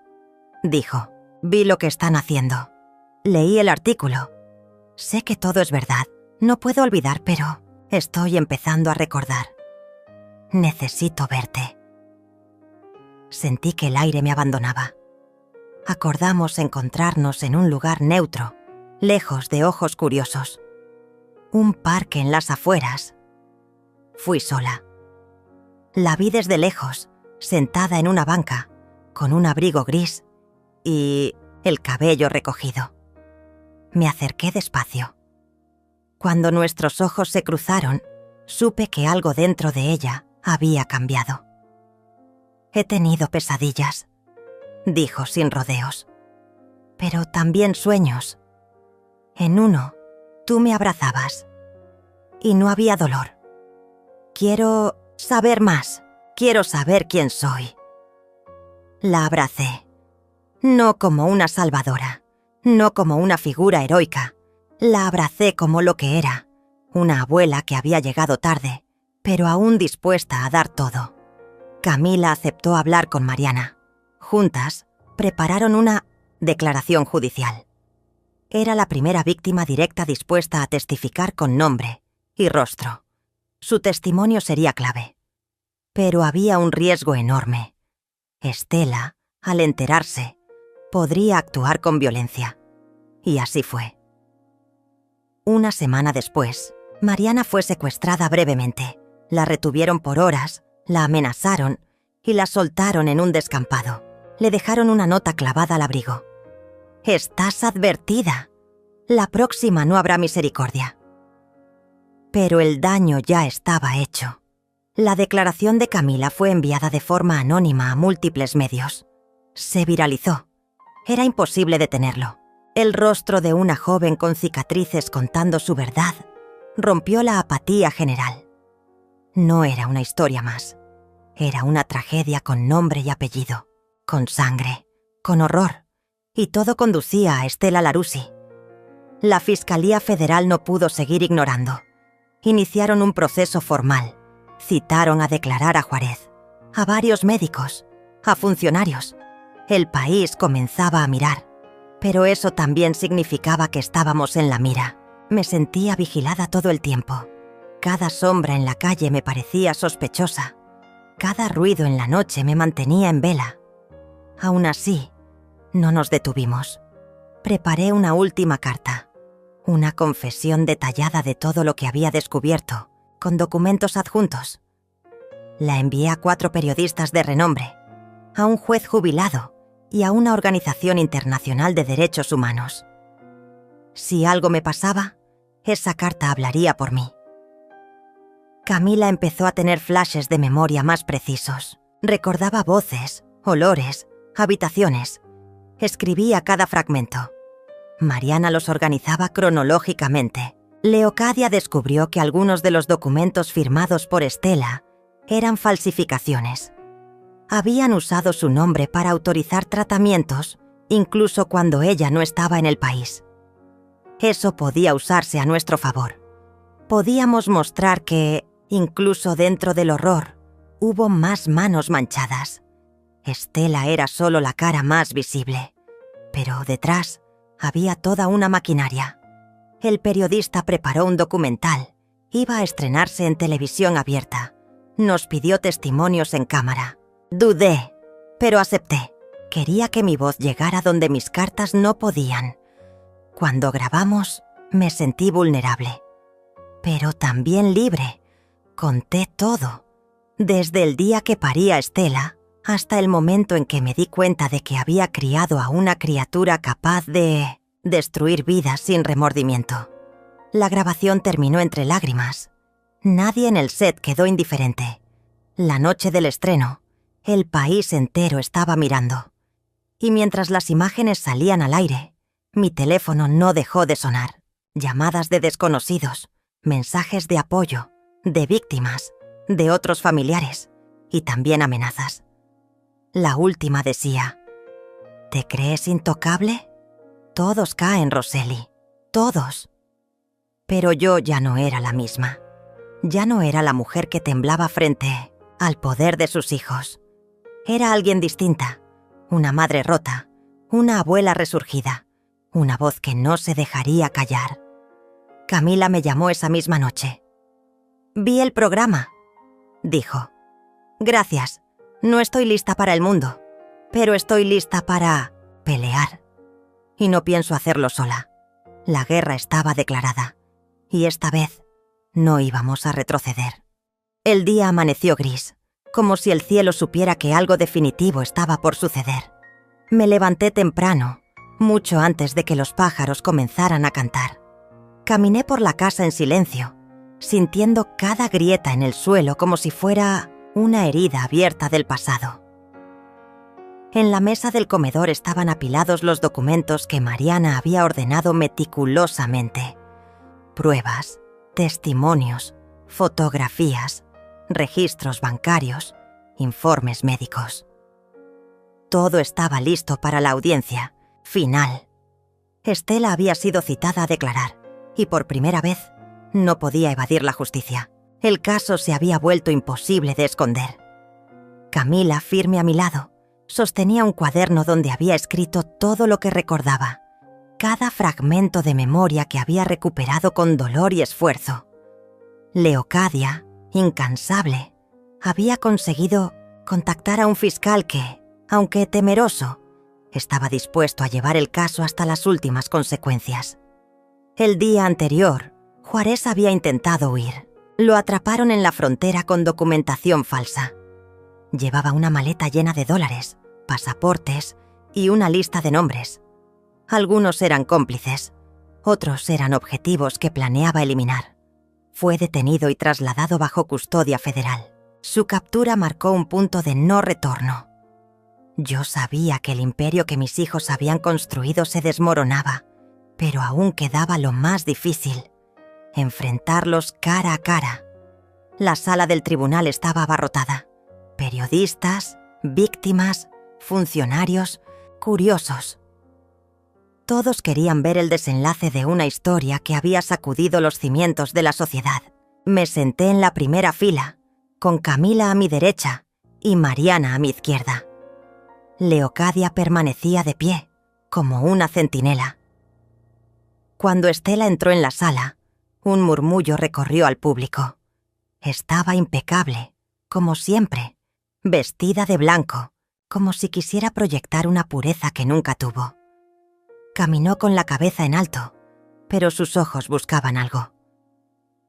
Speaker 1: dijo, «vi lo que están haciendo. Leí el artículo. Sé que todo es verdad. No puedo olvidar, pero estoy empezando a recordar. Necesito verte». Sentí que el aire me abandonaba. Acordamos encontrarnos en un lugar neutro, lejos de ojos curiosos. Un parque en las afueras. Fui sola. La vi desde lejos, sentada en una banca, con un abrigo gris y el cabello recogido. Me acerqué despacio. Cuando nuestros ojos se cruzaron, supe que algo dentro de ella había cambiado. «He tenido pesadillas», dijo sin rodeos, «pero también sueños. En uno, tú me abrazabas y no había dolor. Quiero saber más. Quiero saber quién soy». La abracé. No como una salvadora, no como una figura heroica. La abracé como lo que era, una abuela que había llegado tarde, pero aún dispuesta a dar todo. Camila aceptó hablar con Mariana. Juntas, prepararon una declaración judicial. Era la primera víctima directa dispuesta a testificar con nombre y rostro. Su testimonio sería clave. Pero había un riesgo enorme. Estela, al enterarse, podría actuar con violencia. Y así fue. Una semana después, Mariana fue secuestrada brevemente. La retuvieron por horas, la amenazaron y la soltaron en un descampado. Le dejaron una nota clavada al abrigo. «Estás advertida. La próxima no habrá misericordia». Pero el daño ya estaba hecho. La declaración de Camila fue enviada de forma anónima a múltiples medios. Se viralizó. Era imposible detenerlo. El rostro de una joven con cicatrices contando su verdad rompió la apatía general. No era una historia más. Era una tragedia con nombre y apellido, con sangre, con horror, y todo conducía a Estela Larouci. La Fiscalía Federal no pudo seguir ignorando. Iniciaron un proceso formal. Citaron a declarar a Juárez, a varios médicos, a funcionarios. El país comenzaba a mirar, pero eso también significaba que estábamos en la mira. Me sentía vigilada todo el tiempo. Cada sombra en la calle me parecía sospechosa. Cada ruido en la noche me mantenía en vela. Aún así, no nos detuvimos. Preparé una última carta, una confesión detallada de todo lo que había descubierto con documentos adjuntos. La envié a 4 periodistas de renombre, a un juez jubilado y a una organización internacional de derechos humanos. Si algo me pasaba, esa carta hablaría por mí. Camila empezó a tener flashes de memoria más precisos. Recordaba voces, olores, habitaciones. Escribía cada fragmento. Mariana los organizaba cronológicamente. Leocadia descubrió que algunos de los documentos firmados por Estela eran falsificaciones. Habían usado su nombre para autorizar tratamientos, incluso cuando ella no estaba en el país. Eso podía usarse a nuestro favor. Podíamos mostrar que, incluso dentro del horror, hubo más manos manchadas. Estela era solo la cara más visible, pero detrás había toda una maquinaria. El periodista preparó un documental. Iba a estrenarse en televisión abierta. Nos pidió testimonios en cámara. Dudé, pero acepté. Quería que mi voz llegara donde mis cartas no podían. Cuando grabamos, me sentí vulnerable, pero también libre. Conté todo, desde el día que parí a Estela hasta el momento en que me di cuenta de que había criado a una criatura capaz de destruir vidas sin remordimiento. La grabación terminó entre lágrimas. Nadie en el set quedó indiferente. La noche del estreno, el país entero estaba mirando. Y mientras las imágenes salían al aire, mi teléfono no dejó de sonar. Llamadas de desconocidos, mensajes de apoyo, de víctimas, de otros familiares y también amenazas. La última decía: ¿te crees intocable? Todos caen, Roseli, todos. Pero yo ya no era la misma. Ya no era la mujer que temblaba frente al poder de sus hijos. Era alguien distinta, una madre rota, una abuela resurgida, una voz que no se dejaría callar. Camila me llamó esa misma noche. «Vi el programa», dijo. «Gracias, no estoy lista para el mundo, pero estoy lista para pelear. Y no pienso hacerlo sola. La guerra estaba declarada, y esta vez no íbamos a retroceder». El día amaneció gris, como si el cielo supiera que algo definitivo estaba por suceder. Me levanté temprano, mucho antes de que los pájaros comenzaran a cantar. Caminé por la casa en silencio, sintiendo cada grieta en el suelo como si fuera una herida abierta del pasado. En la mesa del comedor estaban apilados los documentos que Mariana había ordenado meticulosamente. Pruebas, testimonios, fotografías, registros bancarios, informes médicos. Todo estaba listo para la audiencia final. Estela había sido citada a declarar y por primera vez no podía evadir la justicia. El caso se había vuelto imposible de esconder. Camila, firme a mi lado, sostenía un cuaderno donde había escrito todo lo que recordaba, cada fragmento de memoria que había recuperado con dolor y esfuerzo. Leocadia, incansable, había conseguido contactar a un fiscal que, aunque temeroso, estaba dispuesto a llevar el caso hasta las últimas consecuencias. El día anterior, Juárez había intentado huir. Lo atraparon en la frontera con documentación falsa. Llevaba una maleta llena de dólares, pasaportes y una lista de nombres. Algunos eran cómplices, otros eran objetivos que planeaba eliminar. Fue detenido y trasladado bajo custodia federal. Su captura marcó un punto de no retorno. Yo sabía que el imperio que mis hijos habían construido se desmoronaba, pero aún quedaba lo más difícil: enfrentarlos cara a cara. La sala del tribunal estaba abarrotada. Periodistas, víctimas, funcionarios, curiosos. Todos querían ver el desenlace de una historia que había sacudido los cimientos de la sociedad. Me senté en la primera fila, con Camila a mi derecha y Mariana a mi izquierda. Leocadia permanecía de pie, como una centinela. Cuando Estela entró en la sala, un murmullo recorrió al público. Estaba impecable, como siempre, vestida de blanco, como si quisiera proyectar una pureza que nunca tuvo. Caminó con la cabeza en alto, pero sus ojos buscaban algo.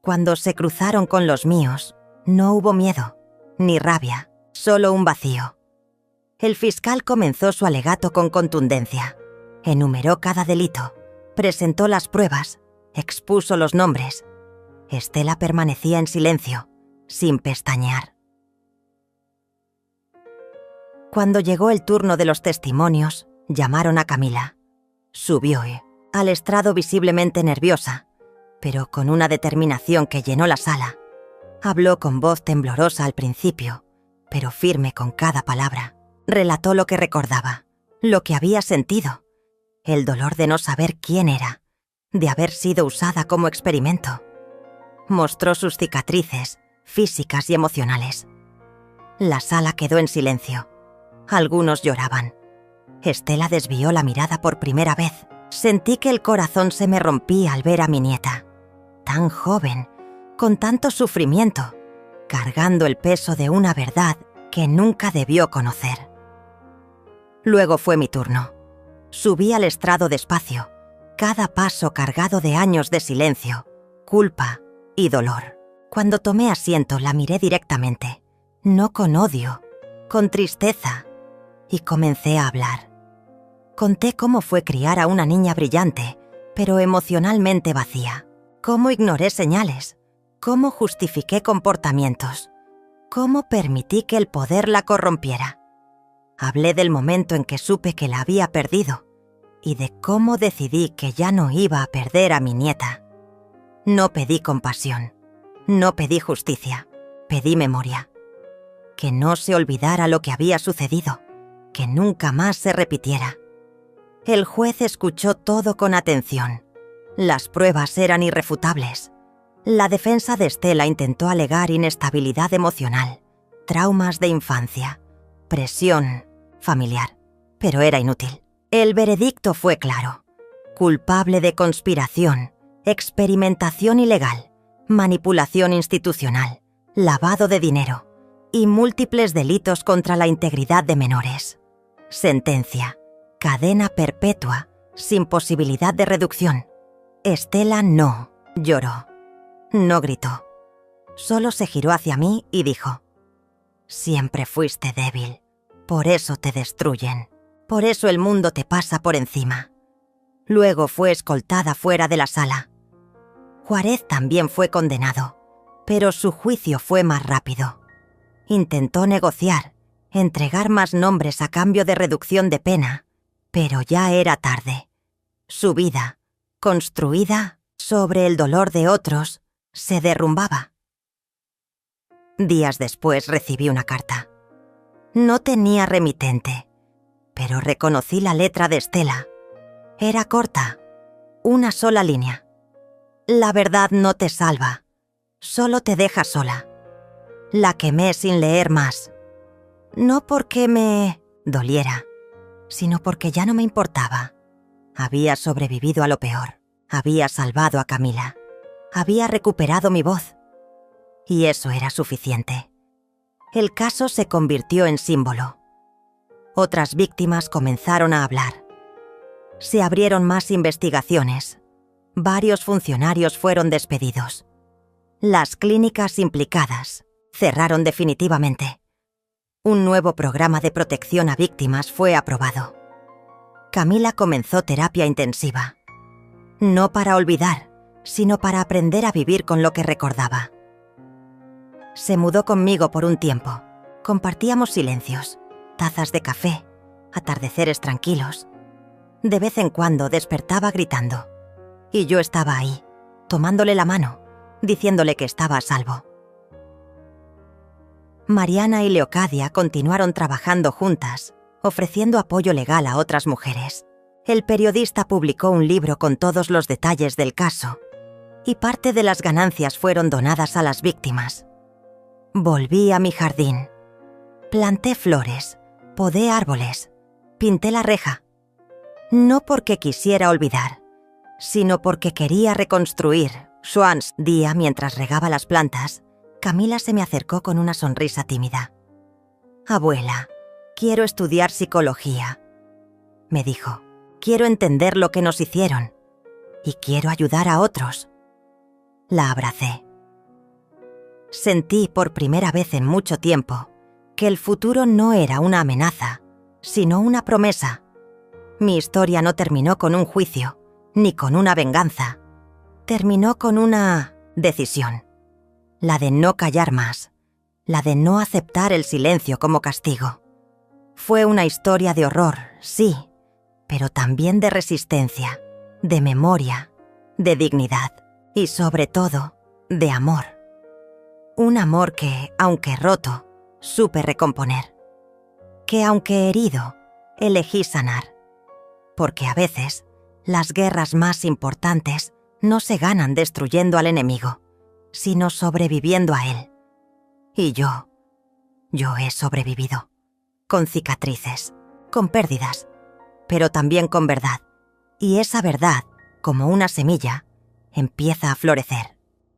Speaker 1: Cuando se cruzaron con los míos, no hubo miedo, ni rabia, solo un vacío. El fiscal comenzó su alegato con contundencia. Enumeró cada delito, presentó las pruebas, expuso los nombres. Estela permanecía en silencio, sin pestañear. Cuando llegó el turno de los testimonios, llamaron a Camila. Subió al estrado visiblemente nerviosa, pero con una determinación que llenó la sala. Habló con voz temblorosa al principio, pero firme con cada palabra. Relató lo que recordaba, lo que había sentido, el dolor de no saber quién era, de haber sido usada como experimento. Mostró sus cicatrices, físicas y emocionales. La sala quedó en silencio. Algunos lloraban. Estela desvió la mirada por primera vez. Sentí que el corazón se me rompía al ver a mi nieta, tan joven, con tanto sufrimiento, cargando el peso de una verdad que nunca debió conocer. Luego fue mi turno. Subí al estrado despacio, cada paso cargado de años de silencio, culpa y dolor. Cuando tomé asiento la miré directamente, no con odio, con tristeza, y comencé a hablar. Conté cómo fue criar a una niña brillante, pero emocionalmente vacía, cómo ignoré señales, cómo justifiqué comportamientos, cómo permití que el poder la corrompiera. Hablé del momento en que supe que la había perdido y de cómo decidí que ya no iba a perder a mi nieta. No pedí compasión, no pedí justicia, pedí memoria. Que no se olvidara lo que había sucedido, que nunca más se repitiera. El juez escuchó todo con atención. Las pruebas eran irrefutables. La defensa de Estela intentó alegar inestabilidad emocional, traumas de infancia, presión familiar, pero era inútil. El veredicto fue claro. Culpable de conspiración, experimentación ilegal, manipulación institucional, lavado de dinero y múltiples delitos contra la integridad de menores. Sentencia: cadena perpetua, sin posibilidad de reducción. Estela no lloró, no gritó. Solo se giró hacia mí y dijo: siempre fuiste débil, por eso te destruyen, por eso el mundo te pasa por encima. Luego fue escoltada fuera de la sala. Juárez también fue condenado, pero su juicio fue más rápido. Intentó negociar, entregar más nombres a cambio de reducción de pena, pero ya era tarde. Su vida, construida sobre el dolor de otros, se derrumbaba. Días después recibí una carta. No tenía remitente, pero reconocí la letra de Estela. Era corta, una sola línea. La verdad no te salva, solo te deja sola. La quemé sin leer más. No porque me doliera, sino porque ya no me importaba. Había sobrevivido a lo peor. Había salvado a Camila. Había recuperado mi voz. Y eso era suficiente. El caso se convirtió en símbolo. Otras víctimas comenzaron a hablar. Se abrieron más investigaciones. Varios funcionarios fueron despedidos. Las clínicas implicadas cerraron definitivamente. Un nuevo programa de protección a víctimas fue aprobado. Camila comenzó terapia intensiva. No para olvidar, sino para aprender a vivir con lo que recordaba. Se mudó conmigo por un tiempo. Compartíamos silencios, tazas de café, atardeceres tranquilos. De vez en cuando despertaba gritando. Y yo estaba ahí, tomándole la mano, diciéndole que estaba a salvo. Mariana y Leocadia continuaron trabajando juntas, ofreciendo apoyo legal a otras mujeres. El periodista publicó un libro con todos los detalles del caso, y parte de las ganancias fueron donadas a las víctimas. Volví a mi jardín. Planté flores, podé árboles, pinté la reja. No porque quisiera olvidar, sino porque quería reconstruir. Schwanz día mientras regaba las plantas, Camila se me acercó con una sonrisa tímida. «Abuela, quiero estudiar psicología», me dijo. «Quiero entender lo que nos hicieron y quiero ayudar a otros». La abracé. Sentí por primera vez en mucho tiempo que el futuro no era una amenaza, sino una promesa. Mi historia no terminó con un juicio, ni con una venganza. Terminó con una decisión. La de no callar más, la de no aceptar el silencio como castigo. Fue una historia de horror, sí, pero también de resistencia, de memoria, de dignidad y sobre todo, de amor. Un amor que, aunque roto, supe recomponer. Que aunque herido, elegí sanar. Porque a veces, las guerras más importantes no se ganan destruyendo al enemigo, sino sobreviviendo a él. Y yo he sobrevivido. Con cicatrices, con pérdidas, pero también con verdad. Y esa verdad, como una semilla, empieza a florecer.